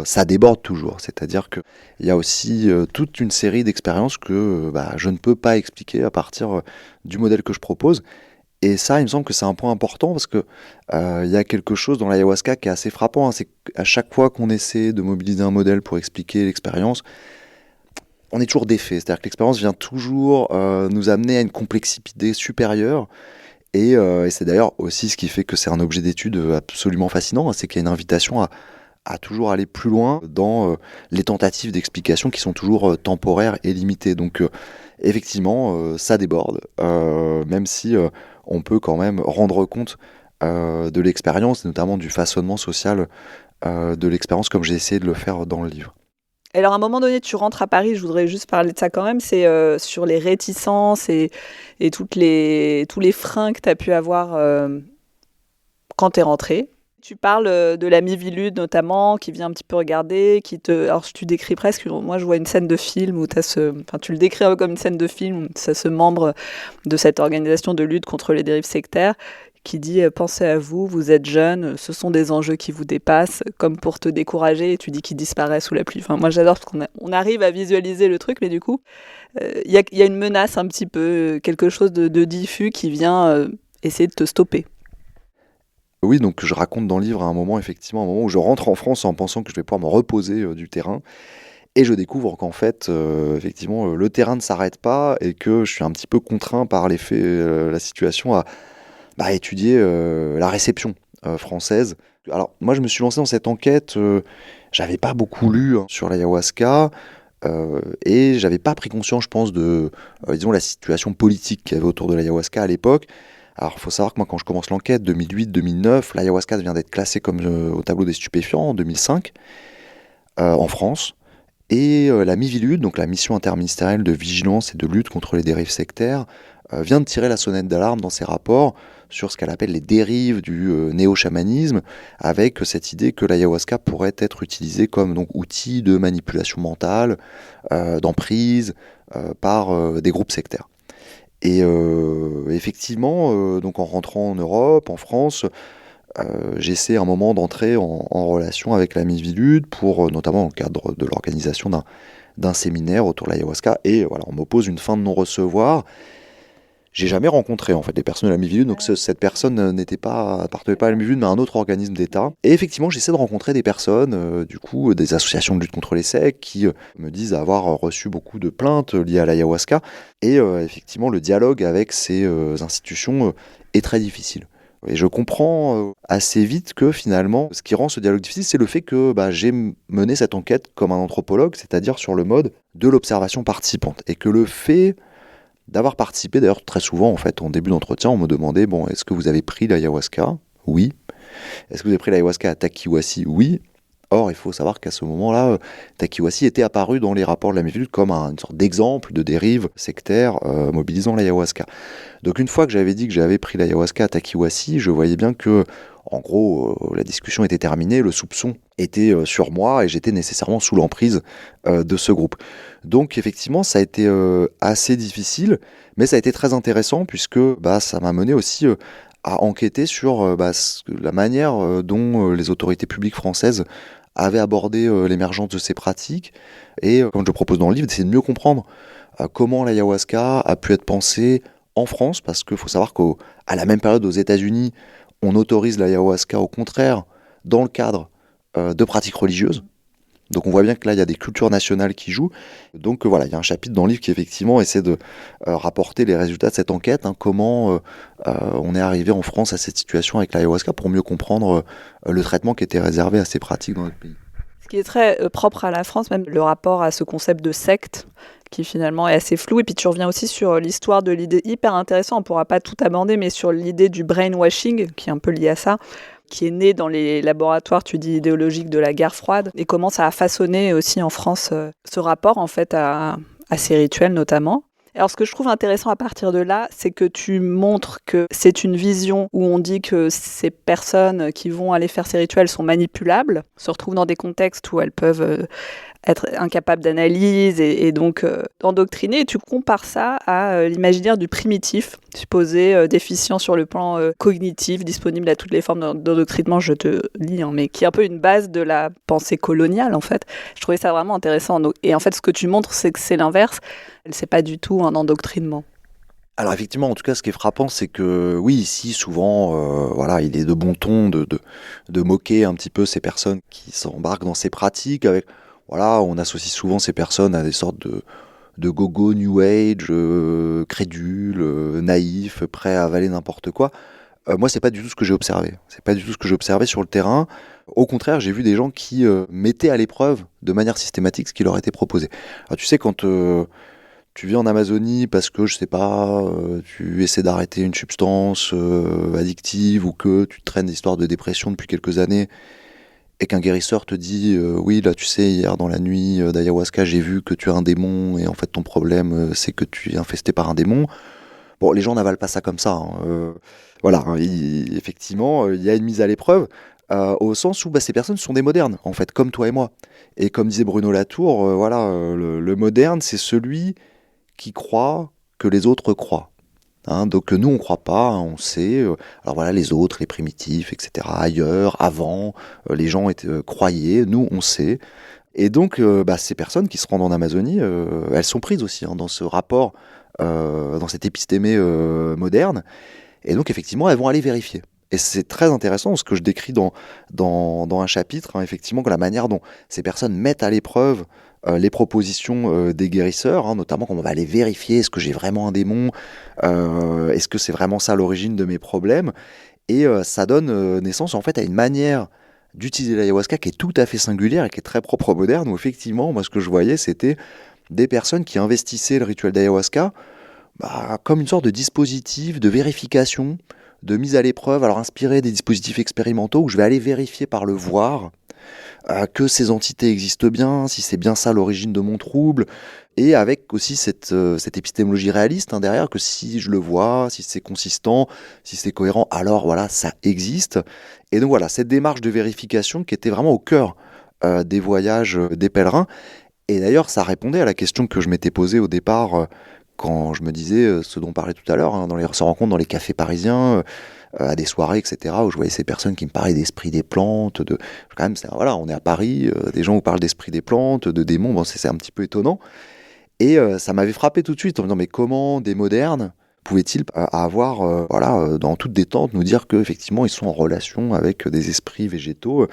ça déborde toujours. C'est-à-dire qu'il y a aussi toute une série d'expériences que je ne peux pas expliquer à partir du modèle que je propose. Et ça, il me semble que c'est un point important parce que y a quelque chose dans l'ayahuasca qui est assez frappant. C'est qu'à chaque fois qu'on essaie de mobiliser un modèle pour expliquer l'expérience, on est toujours défait. C'est-à-dire que l'expérience vient toujours nous amener à une complexité supérieure. Et c'est d'ailleurs aussi ce qui fait que c'est un objet d'étude absolument fascinant, c'est qu'il y a une invitation à toujours aller plus loin dans les tentatives d'explication qui sont toujours temporaires et limitées. Donc effectivement, ça déborde, même si on peut quand même rendre compte de l'expérience, notamment du façonnement social de l'expérience, comme j'ai essayé de le faire dans le livre. Et alors, à un moment donné, tu rentres à Paris, je voudrais juste parler de ça quand même, c'est sur les réticences et tous les freins que tu as pu avoir quand tu es rentré. Tu parles de la Mivilude notamment, qui vient un petit peu regarder, alors tu décris presque, moi je vois une scène de film où tu le décris un peu comme une scène de film où tu as ce membre de cette organisation de lutte contre les dérives sectaires qui dit « Pensez à vous, vous êtes jeune, ce sont des enjeux qui vous dépassent, comme pour te décourager, et tu dis qu'il disparaît sous la pluie. » Enfin, moi j'adore parce qu'on arrive à visualiser le truc, mais du coup, il y a une menace un petit peu, quelque chose de diffus qui vient essayer de te stopper. Oui, donc je raconte dans le livre effectivement, un moment où je rentre en France en pensant que je vais pouvoir me reposer du terrain. Et je découvre qu'en fait, effectivement, le terrain ne s'arrête pas et que je suis un petit peu contraint par les faits, la situation à étudier la réception française. Alors moi, je me suis lancé dans cette enquête, j'avais pas beaucoup lu sur l'ayahuasca, et j'avais pas pris conscience, je pense, de disons la situation politique qu'il y avait autour de l'ayahuasca à l'époque. Alors il faut savoir que moi, quand je commence l'enquête, 2008-2009, l'ayahuasca vient d'être classé comme au tableau des stupéfiants en 2005 en France. Et la Miviludes, donc la mission interministérielle de vigilance et de lutte contre les dérives sectaires, vient de tirer la sonnette d'alarme dans ses rapports sur ce qu'elle appelle les dérives du néo-chamanisme, avec cette idée que l'ayahuasca pourrait être utilisé comme donc, outil de manipulation mentale, d'emprise, par des groupes sectaires. Et effectivement, donc en rentrant en Europe, en France, j'essaie un moment d'entrer en relation avec la Miviludes pour, notamment dans le cadre de l'organisation d'un séminaire autour de l'ayahuasca. Et voilà, on m'oppose une fin de non-recevoir. J'ai jamais rencontré en fait des personnes de la Miviludes, donc cette personne appartenait pas à la Miviludes, mais à un autre organisme d'État. Et effectivement, j'essaie de rencontrer des personnes, du coup, des associations de lutte contre les sectes, qui me disent avoir reçu beaucoup de plaintes liées à l'ayahuasca. Et effectivement, le dialogue avec ces institutions est très difficile. Et je comprends assez vite que finalement, ce qui rend ce dialogue difficile, c'est le fait que j'ai mené cette enquête comme un anthropologue, c'est-à-dire sur le mode de l'observation participante. Et que le fait d'avoir participé, d'ailleurs très souvent en fait, en début d'entretien, on me demandait, bon, est-ce que vous avez pris l'ayahuasca ? Oui. Est-ce que vous avez pris l'ayahuasca à Takiwasi ? Oui. Or, il faut savoir qu'à ce moment-là, Takiwasi était apparu dans les rapports de la Miviludes comme une sorte d'exemple de dérive sectaire mobilisant l'ayahuasca. Donc une fois que j'avais dit que j'avais pris l'ayahuasca à Takiwasi, je voyais bien que, en gros, la discussion était terminée, le soupçon était sur moi et j'étais nécessairement sous l'emprise de ce groupe. Donc effectivement, ça a été assez difficile, mais ça a été très intéressant puisque ça m'a mené aussi à enquêter sur la manière dont les autorités publiques françaises avaient abordé l'émergence de ces pratiques. Et comme je le propose dans le livre, d'essayer de mieux comprendre comment l'ayahuasca a pu être pensé en France, parce qu'il faut savoir qu'à la même période aux États-Unis, on autorise l'ayahuasca au contraire dans le cadre de pratiques religieuses. Donc on voit bien que là, il y a des cultures nationales qui jouent. Donc voilà, il y a un chapitre dans le livre qui effectivement essaie de rapporter les résultats de cette enquête, comment on est arrivé en France à cette situation avec l'ayahuasca pour mieux comprendre le traitement qui était réservé à ces pratiques dans notre pays. Ce qui est très propre à la France, même le rapport à ce concept de secte, qui finalement est assez flou. Et puis tu reviens aussi sur l'histoire de l'idée hyper intéressante, on ne pourra pas tout aborder, mais sur l'idée du brainwashing, qui est un peu lié à ça, qui est né dans les laboratoires, tu dis, idéologiques de la guerre froide, et comment ça a façonné aussi en France ce rapport en fait à ces rituels notamment. Alors ce que je trouve intéressant à partir de là, c'est que tu montres que c'est une vision où on dit que ces personnes qui vont aller faire ces rituels sont manipulables, se retrouvent dans des contextes où elles peuvent être incapables d'analyse et donc endoctriner. Et tu compares ça à l'imaginaire du primitif, supposé déficient sur le plan cognitif, disponible à toutes les formes d'endoctrinement, je te lis, mais qui est un peu une base de la pensée coloniale en fait. Je trouvais ça vraiment intéressant. Et en fait, ce que tu montres, c'est que c'est l'inverse. C'est pas du tout un endoctrinement. Alors effectivement, en tout cas, ce qui est frappant, c'est que oui, ici, souvent, il est de bon ton de moquer un petit peu ces personnes qui s'embarquent dans ces pratiques. On associe souvent ces personnes à des sortes de gogo New Age, crédules, naïfs, prêts à avaler n'importe quoi. Moi, c'est pas du tout ce que j'ai observé. C'est pas du tout ce que j'ai observé sur le terrain. Au contraire, j'ai vu des gens qui mettaient à l'épreuve de manière systématique ce qui leur était proposé. Alors, tu sais, quand tu vis en Amazonie parce que, je sais pas, tu essaies d'arrêter une substance addictive ou que tu traînes des histoires de dépression depuis quelques années et qu'un guérisseur te dit oui, là, tu sais, hier dans la nuit d'ayahuasca, j'ai vu que tu as un démon et en fait, ton problème, c'est que tu es infesté par un démon. Bon, les gens n'avalent pas ça comme ça. Effectivement, il y a une mise à l'épreuve au sens où ces personnes sont des modernes, en fait, comme toi et moi. Et comme disait Bruno Latour, le moderne, c'est celui qui croit que les autres croient. Donc nous, on croit pas, on sait. Les autres, les primitifs, etc., ailleurs, avant, les gens croyaient, nous, on sait. Et donc, ces personnes qui se rendent en Amazonie, elles sont prises aussi dans ce rapport, dans cette épistémée moderne. Et donc, effectivement, elles vont aller vérifier. Et c'est très intéressant, ce que je décris dans un chapitre, effectivement, que la manière dont ces personnes mettent à l'épreuve les propositions des guérisseurs, hein, notamment quand on va aller vérifier est-ce que j'ai vraiment un démon, est-ce que c'est vraiment ça l'origine de mes problèmes. Et ça donne naissance en fait à une manière d'utiliser l'ayahuasca qui est tout à fait singulière et qui est très propre au moderne, où effectivement, moi ce que je voyais, c'était des personnes qui investissaient le rituel d'ayahuasca comme une sorte de dispositif de vérification, de mise à l'épreuve, alors inspiré des dispositifs expérimentaux où je vais aller vérifier par le voir que ces entités existent bien, si c'est bien ça l'origine de mon trouble, et avec aussi cette épistémologie réaliste derrière, que si je le vois, si c'est consistant, si c'est cohérent, alors voilà, ça existe. Et donc voilà, cette démarche de vérification qui était vraiment au cœur des voyages des pèlerins. Et d'ailleurs, ça répondait à la question que je m'étais posée au départ quand je me disais ce dont on parlait tout à l'heure, dans ces rencontres dans les cafés parisiens, à des soirées, etc., où je voyais ces personnes qui me parlaient d'esprit des plantes, quand même, voilà, on est à Paris, des gens vous parlent d'esprit des plantes, de démons, bon, c'est un petit peu étonnant. Et ça m'avait frappé tout de suite en me disant, mais comment des modernes pouvaient-ils avoir, dans toute détente, nous dire qu'effectivement, ils sont en relation avec des esprits végétaux.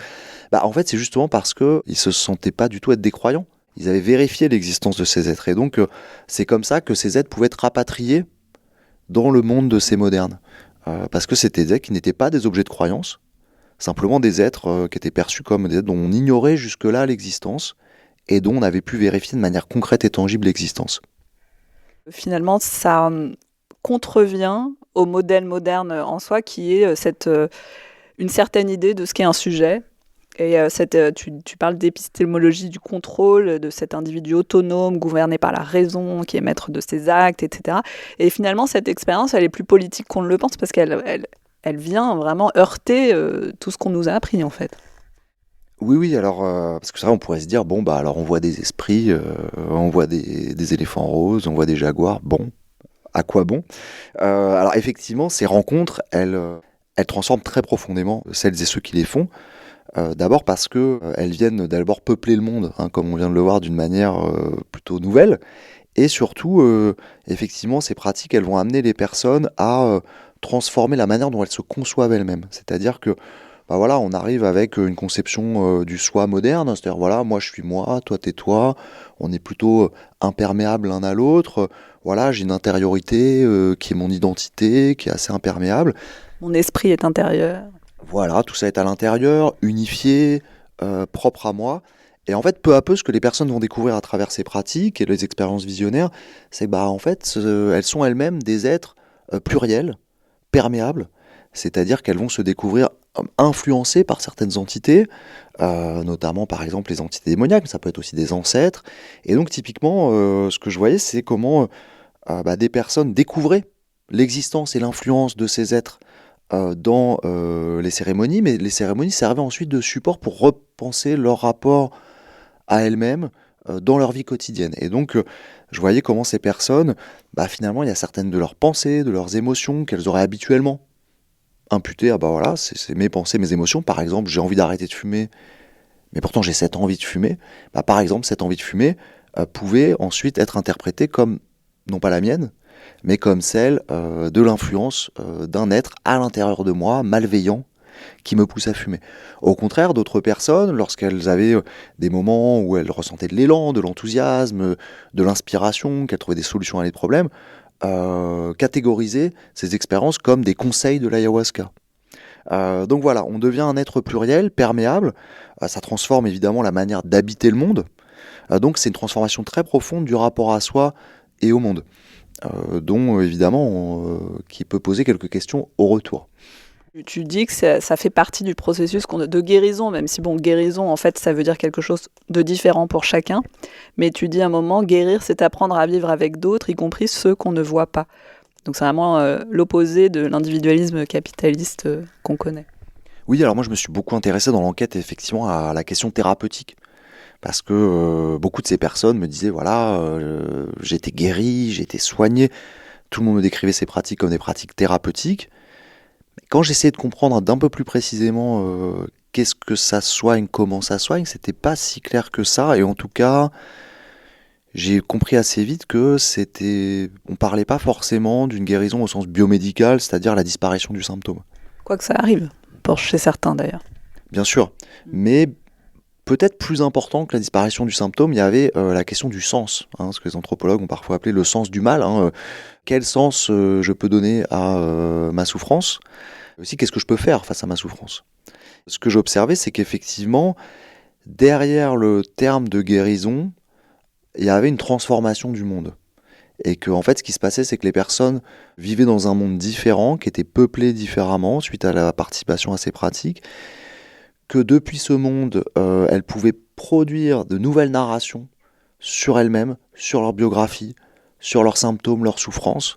En fait, c'est justement parce qu'ils ne se sentaient pas du tout être des croyants. Ils avaient vérifié l'existence de ces êtres. Et donc, c'est comme ça que ces êtres pouvaient être rapatriés dans le monde de ces modernes. Parce que c'était des êtres qui n'étaient pas des objets de croyance, simplement des êtres qui étaient perçus comme des êtres dont on ignorait jusque-là l'existence et dont on avait pu vérifier de manière concrète et tangible l'existence. Finalement, ça contrevient au modèle moderne en soi, qui est une certaine idée de ce qu'est un sujet. Et tu parles d'épistémologie du contrôle, de cet individu autonome, gouverné par la raison, qui est maître de ses actes, etc. Et finalement, cette expérience, elle est plus politique qu'on ne le pense, parce qu'elle vient vraiment heurter tout ce qu'on nous a appris, en fait. Oui, alors, parce que c'est vrai, on pourrait se dire, alors on voit des esprits, on voit des éléphants roses, on voit des jaguars, bon, à quoi bon? Alors effectivement, ces rencontres, elles transforment très profondément celles et ceux qui les font. D'abord parce que elles viennent d'abord peupler le monde, comme on vient de le voir, d'une manière plutôt nouvelle. Et surtout, effectivement, ces pratiques, elles vont amener les personnes à transformer la manière dont elles se conçoivent elles-mêmes. C'est-à-dire que, voilà, on arrive avec une conception du soi moderne, c'est-à-dire, voilà, moi je suis moi, toi t'es toi, on est plutôt imperméable l'un à l'autre, voilà, j'ai une intériorité qui est mon identité, qui est assez imperméable. Mon esprit est intérieur. Voilà, tout ça est à l'intérieur, unifié, propre à moi. Et en fait, peu à peu, ce que les personnes vont découvrir à travers ces pratiques et les expériences visionnaires, c'est que en fait, elles sont elles-mêmes des êtres pluriels, perméables, c'est-à-dire qu'elles vont se découvrir influencées par certaines entités, notamment par exemple les entités démoniaques, mais ça peut être aussi des ancêtres. Et donc typiquement, ce que je voyais, c'est comment des personnes découvraient l'existence et l'influence de ces êtres dans les cérémonies, mais les cérémonies servaient ensuite de support pour repenser leur rapport à elles-mêmes dans leur vie quotidienne. Et donc, je voyais comment ces personnes, finalement, il y a certaines de leurs pensées, de leurs émotions qu'elles auraient habituellement imputées à, voilà, c'est mes pensées, mes émotions. Par exemple, j'ai envie d'arrêter de fumer, mais pourtant j'ai cette envie de fumer. Par exemple, cette envie de fumer pouvait ensuite être interprétée comme, non pas la mienne, mais comme celle de l'influence d'un être à l'intérieur de moi, malveillant, qui me pousse à fumer. Au contraire, d'autres personnes, lorsqu'elles avaient des moments où elles ressentaient de l'élan, de l'enthousiasme, de l'inspiration, qu'elles trouvaient des solutions à des problèmes, catégorisaient ces expériences comme des conseils de l'ayahuasca. Donc voilà, on devient un être pluriel, perméable, ça transforme évidemment la manière d'habiter le monde, donc c'est une transformation très profonde du rapport à soi et au monde. Dont évidemment qui peut poser quelques questions au retour. Tu dis que ça fait partie du processus de guérison, même si guérison en fait ça veut dire quelque chose de différent pour chacun, mais tu dis à un moment, guérir c'est apprendre à vivre avec d'autres, y compris ceux qu'on ne voit pas. Donc c'est vraiment l'opposé de l'individualisme capitaliste qu'on connaît. Oui, alors moi je me suis beaucoup intéressé dans l'enquête effectivement à la question thérapeutique. Parce que beaucoup de ces personnes me disaient, voilà, j'ai été guéri, j'ai été soigné. Tout le monde me décrivait ces pratiques comme des pratiques thérapeutiques. Mais quand j'essayais de comprendre d'un peu plus précisément qu'est-ce que ça soigne, comment ça soigne, c'était pas si clair que ça. Et en tout cas, j'ai compris assez vite que on parlait pas forcément d'une guérison au sens biomédical, c'est-à-dire la disparition du symptôme. Quoi que ça arrive, chez certains d'ailleurs. Bien sûr, mais peut-être plus important que la disparition du symptôme, il y avait la question du sens, ce que les anthropologues ont parfois appelé le sens du mal. Quel sens je peux donner à ma souffrance? Aussi, qu'est-ce que je peux faire face à ma souffrance? Ce que j'ai observé, c'est qu'effectivement, derrière le terme de guérison, il y avait une transformation du monde. Et que, en fait, ce qui se passait, c'est que les personnes vivaient dans un monde différent, qui était peuplé différemment suite à la participation à ces pratiques, que depuis ce monde, elles pouvaient produire de nouvelles narrations sur elles-mêmes, sur leur biographie, sur leurs symptômes, leurs souffrances,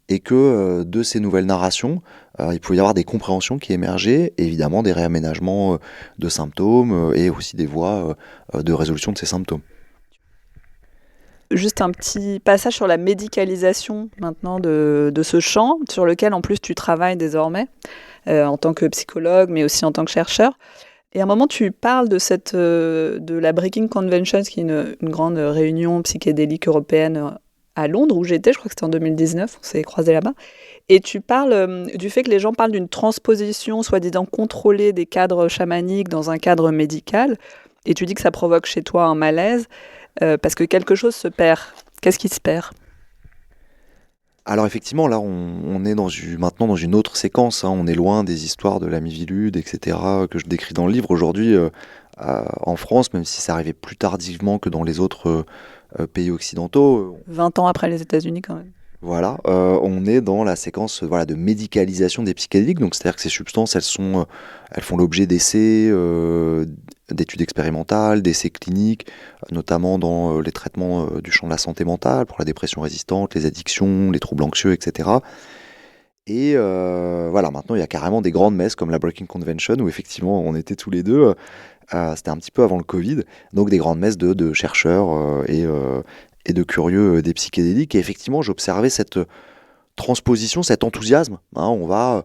et que de ces nouvelles narrations, il pouvait y avoir des compréhensions qui émergeaient, et évidemment des réaménagements de symptômes, et aussi des voies de résolution de ces symptômes. Juste un petit passage sur la médicalisation maintenant de ce champ, sur lequel en plus tu travailles désormais, en tant que psychologue, mais aussi en tant que chercheur. Et à un moment, tu parles de la Breaking Convention, qui est une grande réunion psychédélique européenne à Londres, où j'étais, je crois que c'était en 2019, on s'est croisés là-bas. Et tu parles du fait que les gens parlent d'une transposition soi-disant contrôlée des cadres chamaniques dans un cadre médical. Et tu dis que ça provoque chez toi un malaise, parce que quelque chose se perd. Qu'est-ce qui se perd ? Alors effectivement, là, on est maintenant dans une autre séquence. On est loin des histoires de la Miviludes, etc., que je décris dans le livre. Aujourd'hui, en France, même si ça arrivait plus tardivement que dans les autres pays occidentaux. 20 ans après les États-Unis, quand même. Voilà, on est dans la séquence de médicalisation des psychédéliques. Donc, c'est-à-dire que ces substances, elles font l'objet d'essais, d'études expérimentales, d'essais cliniques, notamment dans les traitements du champ de la santé mentale, pour la dépression résistante, les addictions, les troubles anxieux, etc. Et maintenant, il y a carrément des grandes messes comme la Breaking Convention, où effectivement, on était tous les deux. C'était un petit peu avant le Covid. Donc, des grandes messes de chercheurs et de curieux des psychédéliques. Et effectivement, j'observais cette transposition, cet enthousiasme. On va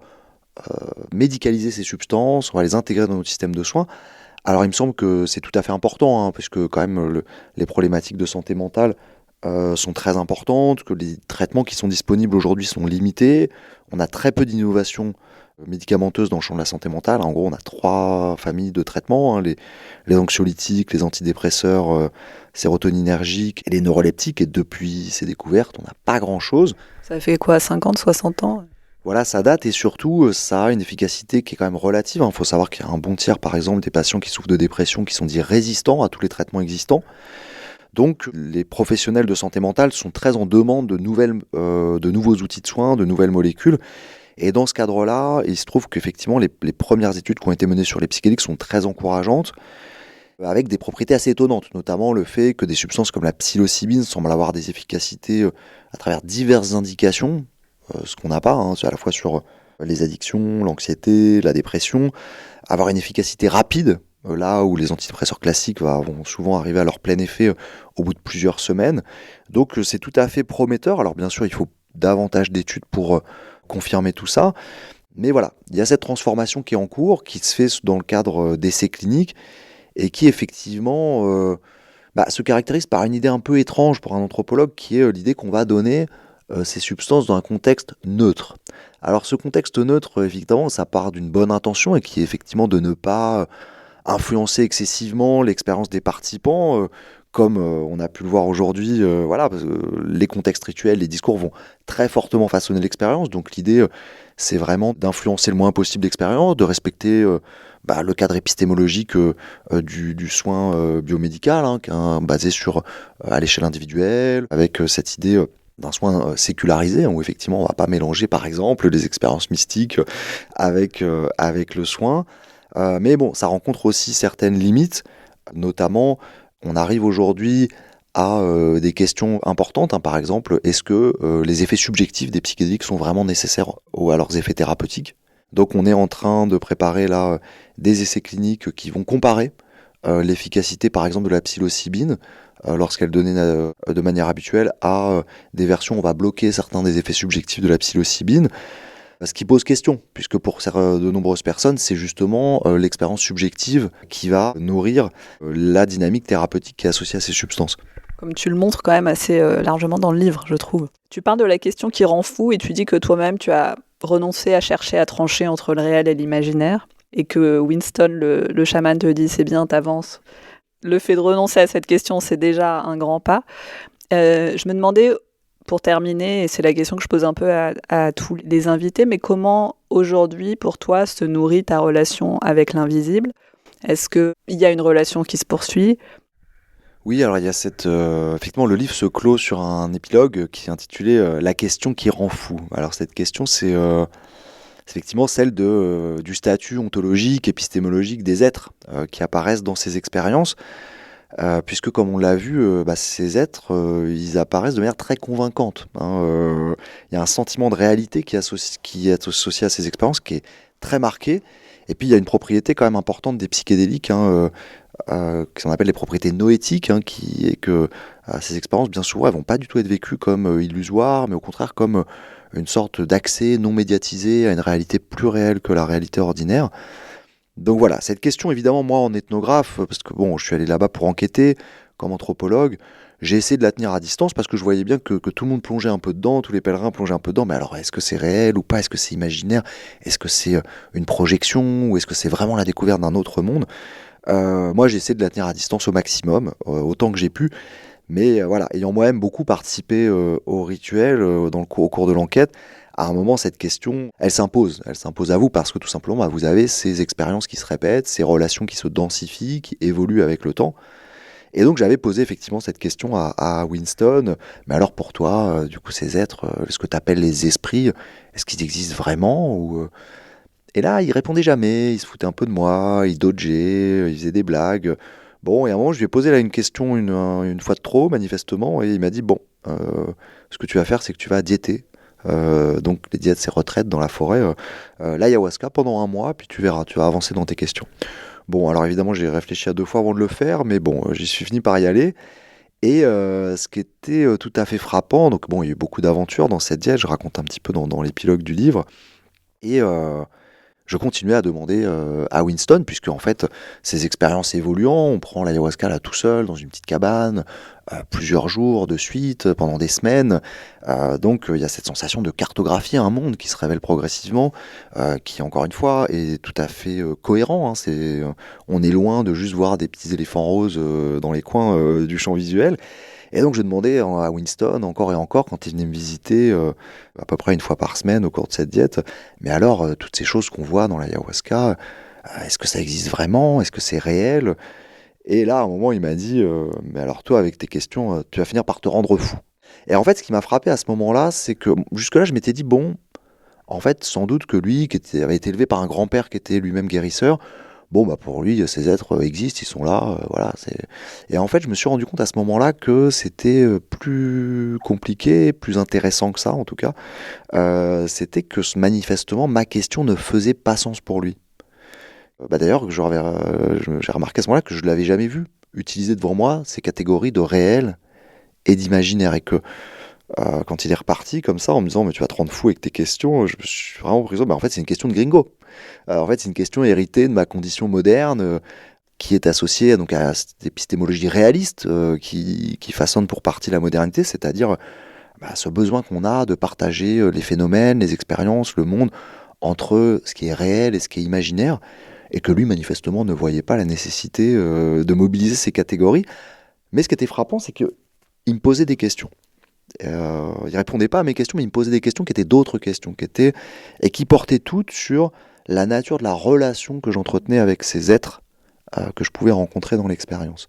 médicaliser ces substances, on va les intégrer dans notre système de soins. Alors, il me semble que c'est tout à fait important, parce que quand même, les problématiques de santé mentale sont très importantes, que les traitements qui sont disponibles aujourd'hui sont limités. On a très peu d'innovations médicamenteuses dans le champ de la santé mentale. En gros, on a 3 familles de traitements, les anxiolytiques, les antidépresseurs sérotoninergiques et les neuroleptiques. Et depuis ces découvertes, on n'a pas grand-chose. Ça fait quoi, 50, 60 ans ? Voilà, ça date et surtout, ça a une efficacité qui est quand même relative. Il faut savoir qu'il y a un bon tiers, par exemple, des patients qui souffrent de dépression qui sont dits résistants à tous les traitements existants. Donc, les professionnels de santé mentale sont très en demande de nouveaux outils de soins, de nouvelles molécules. Et dans ce cadre-là, il se trouve qu'effectivement, les premières études qui ont été menées sur les psychédéliques sont très encourageantes, avec des propriétés assez étonnantes, notamment le fait que des substances comme la psilocybine semblent avoir des efficacités à travers diverses indications, ce qu'on n'a pas, c'est à la fois sur les addictions, l'anxiété, la dépression, avoir une efficacité rapide, là où les antidépresseurs classiques vont souvent arriver à leur plein effet au bout de plusieurs semaines. Donc c'est tout à fait prometteur. Alors bien sûr, il faut davantage d'études pour confirmer tout ça. Mais voilà, il y a cette transformation qui est en cours, qui se fait dans le cadre d'essais cliniques, et qui effectivement se caractérise par une idée un peu étrange pour un anthropologue, qui est l'idée qu'on va donner ces substances dans un contexte neutre. Alors ce contexte neutre, effectivement, ça part d'une bonne intention, et qui est effectivement de ne pas influencer excessivement l'expérience des participants, comme on a pu le voir aujourd'hui, parce que les contextes rituels, les discours vont très fortement façonner l'expérience. Donc l'idée, c'est vraiment d'influencer le moins possible l'expérience, de respecter le cadre épistémologique du soin biomédical, basé sur à l'échelle individuelle, avec cette idée d'un soin sécularisé, où effectivement on ne va pas mélanger par exemple les expériences mystiques avec le soin. Mais bon, ça rencontre aussi certaines limites, notamment on arrive aujourd'hui à des questions importantes, par exemple, est-ce que les effets subjectifs des psychédéliques sont vraiment nécessaires à leurs effets thérapeutiques ? Donc on est en train de préparer là des essais cliniques qui vont comparer l'efficacité par exemple de la psilocybine lorsqu'elle est donnée de manière habituelle à des versions où on va bloquer certains des effets subjectifs de la psilocybine. Ce qui pose question, puisque pour de nombreuses personnes, c'est justement l'expérience subjective qui va nourrir la dynamique thérapeutique qui est associée à ces substances. Comme tu le montres quand même assez largement dans le livre, je trouve. Tu parles de la question qui rend fou, et tu dis que toi-même, tu as renoncé à chercher à trancher entre le réel et l'imaginaire. et que Winston, le chaman, te dit c'est bien, t'avances. Le fait de renoncer à cette question, c'est déjà un grand pas. Je me demandais, pour terminer, et c'est la question que je pose un peu à tous les invités, mais comment aujourd'hui, pour toi, se nourrit ta relation avec l'invisible ? Est-ce qu'il y a une relation qui se poursuit ? Oui, alors il y a effectivement, le livre se clôt sur un épilogue qui est intitulé La question qui rend fou. Alors cette question, c'est effectivement celle du statut ontologique, épistémologique des êtres qui apparaissent dans ces expériences. Puisque comme on l'a vu, ces êtres, ils apparaissent de manière très convaincante. Il y a un sentiment de réalité qui est associé à ces expériences qui est très marqué. Et puis il y a une propriété quand même importante des psychédéliques, qu'on appelle les propriétés noétiques, qui est que ces expériences, bien souvent, elles vont pas du tout être vécues comme illusoires, mais au contraire comme une sorte d'accès non médiatisé à une réalité plus réelle que la réalité ordinaire. Donc voilà, cette question, évidemment, moi, en ethnographe, parce que bon, je suis allé là-bas pour enquêter, comme anthropologue, j'ai essayé de la tenir à distance parce que je voyais bien que tout le monde plongeait un peu dedans, tous les pèlerins plongeaient un peu dedans, mais alors est-ce que c'est réel ou pas? Est-ce que c'est imaginaire? Est-ce que c'est une projection? Ou est-ce que c'est vraiment la découverte d'un autre monde? Moi, j'ai essayé de la tenir à distance au maximum, autant que j'ai pu, mais voilà, ayant moi-même beaucoup participé au rituel au cours de l'enquête, à un moment, cette question, elle s'impose. Elle s'impose à vous parce que tout simplement, vous avez ces expériences qui se répètent, ces relations qui se densifient, qui évoluent avec le temps. Et donc, j'avais posé effectivement cette question à Winston. Mais alors, pour toi, du coup, ces êtres, ce que tu appelles les esprits, est-ce qu'ils existent vraiment ou... Et là, il répondait jamais. Il se foutait un peu de moi, il dodgeait, il faisait des blagues. Bon, et à un moment, je lui ai posé là une question une fois de trop, manifestement, et il m'a dit, bon, ce que tu vas faire, c'est que tu vas diéter. Donc les diètes, c'est retraite dans la forêt, l'ayahuasca pendant 1 mois, puis tu verras, tu vas avancer dans tes questions. Bon, alors évidemment, j'ai réfléchi à 2 fois avant de le faire, mais bon, j'y suis fini par y aller. Et ce qui était tout à fait frappant, donc bon, il y a eu beaucoup d'aventures dans cette diète, je raconte un petit peu dans l'épilogue du livre, et je continuais à demander à Winston, puisque en fait, ces expériences évoluant, on prend l'ayahuasca là tout seul, dans une petite cabane, plusieurs jours de suite, pendant des semaines. Donc il y a cette sensation de cartographier un monde qui se révèle progressivement, qui encore une fois est tout à fait cohérent. On est loin de juste voir des petits éléphants roses dans les coins du champ visuel. Et donc je demandais à Winston encore et encore, quand il venait me visiter à peu près 1 fois par semaine au cours de cette diète, mais alors toutes ces choses qu'on voit dans l'ayahuasca, est-ce que ça existe vraiment? Est-ce que c'est réel? Et là, à un moment, il m'a dit, mais alors toi, avec tes questions, tu vas finir par te rendre fou. Et en fait, ce qui m'a frappé à ce moment-là, c'est que jusque-là, je m'étais dit, bon, en fait, sans doute que lui, avait été élevé par un grand-père qui était lui-même guérisseur, bon, bah pour lui, ces êtres existent, ils sont là, voilà. Et en fait, je me suis rendu compte à ce moment-là que c'était plus compliqué, plus intéressant que ça, en tout cas. C'était que manifestement, ma question ne faisait pas sens pour lui. D'ailleurs, j'ai remarqué à ce moment-là que je ne l'avais jamais vu utiliser devant moi ces catégories de réel et d'imaginaire. Et que quand il est reparti comme ça en me disant mais tu vas te rendre fou avec tes questions, je me suis vraiment pris en fait c'est une question de gringo. En fait c'est une question héritée de ma condition moderne qui est associée donc à cette épistémologie réaliste qui façonne pour partie la modernité, c'est-à-dire ce besoin qu'on a de partager les phénomènes, les expériences, le monde entre ce qui est réel et ce qui est imaginaire, et que lui manifestement ne voyait pas la nécessité de mobiliser ces catégories. Mais ce qui était frappant, c'est qu'il me posait des questions. Il répondait pas à mes questions, mais il me posait des questions qui étaient d'autres questions, et qui portaient toutes sur la nature de la relation que j'entretenais avec ces êtres que je pouvais rencontrer dans l'expérience.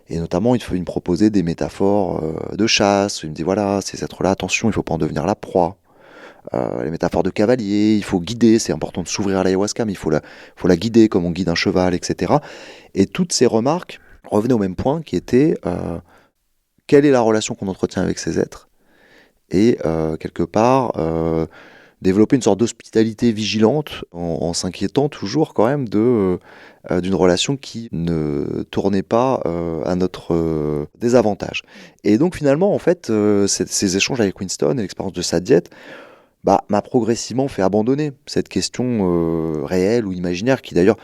Et notamment, il me proposait des métaphores de chasse. Il me dit voilà, ces êtres-là, attention, il ne faut pas en devenir la proie. Les métaphores de cavalier, il faut guider, c'est important de s'ouvrir à l'ayahuasca, mais il faut la guider comme on guide un cheval, etc. Et toutes ces remarques revenaient au même point, qui était quelle est la relation qu'on entretient avec ces êtres, et quelque part développer une sorte d'hospitalité vigilante en s'inquiétant toujours quand même d'une relation qui ne tournait pas à notre désavantage. Et donc finalement, en fait, ces échanges avec Winston et l'expérience de sa diète m'a progressivement fait abandonner cette question réelle ou imaginaire qui d'ailleurs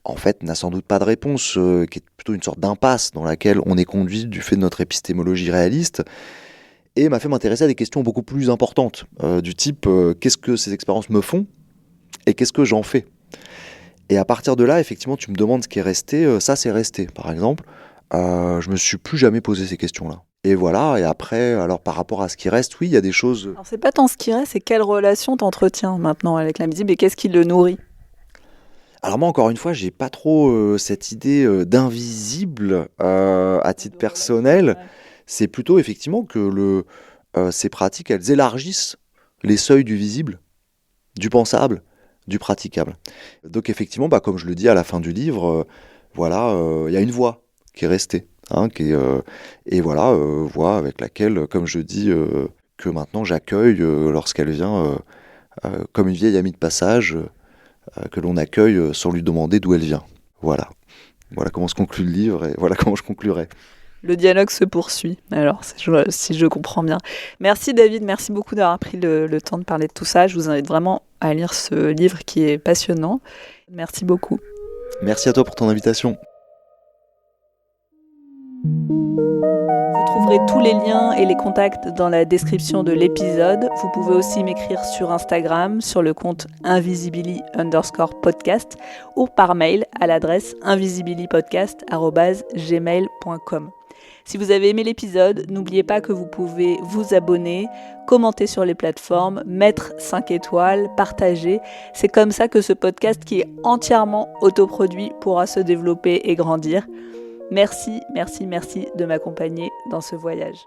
en fait n'a sans doute pas de réponse, qui est plutôt une sorte d'impasse dans laquelle on est conduit du fait de notre épistémologie réaliste, et m'a fait m'intéresser à des questions beaucoup plus importantes, du type qu'est-ce que ces expériences me font et qu'est-ce que j'en fais. Et à partir de là, effectivement, tu me demandes ce qui est resté. Ça, c'est resté, par exemple. Je me suis plus jamais posé ces questions-là. Et voilà, et après, alors par rapport à ce qui reste, oui, il y a des choses... Alors, c'est pas tant ce qui reste, c'est quelle relation t'entretiens maintenant avec l'invisible et qu'est-ce qui le nourrit? Alors moi, encore une fois, j'ai pas trop cette idée d'invisible à titre personnel. C'est plutôt effectivement que ces pratiques, elles élargissent les seuils du visible, du pensable, du praticable. Donc effectivement, comme je le dis à la fin du livre, voilà, il y a une voix qui est restée, hein, et voilà, voix avec laquelle, comme je dis, que maintenant j'accueille lorsqu'elle vient comme une vieille amie de passage, que l'on accueille sans lui demander d'où elle vient. Voilà. Voilà comment se conclut le livre et voilà comment je conclurai. Le dialogue se poursuit, alors, si je comprends bien. Merci David, merci beaucoup d'avoir pris le temps de parler de tout ça. Je vous invite vraiment à lire ce livre qui est passionnant. Merci beaucoup. Merci à toi pour ton invitation. Vous trouverez tous les liens et les contacts dans la description de l'épisode. Vous pouvez aussi m'écrire sur Instagram, sur le compte invisibily_podcast ou par mail à l'adresse invisibilypodcast@gmail.com. Si vous avez aimé l'épisode, n'oubliez pas que vous pouvez vous abonner, commenter sur les plateformes, mettre 5 étoiles, partager. C'est comme ça que ce podcast qui est entièrement autoproduit pourra se développer et grandir. Merci de m'accompagner dans ce voyage.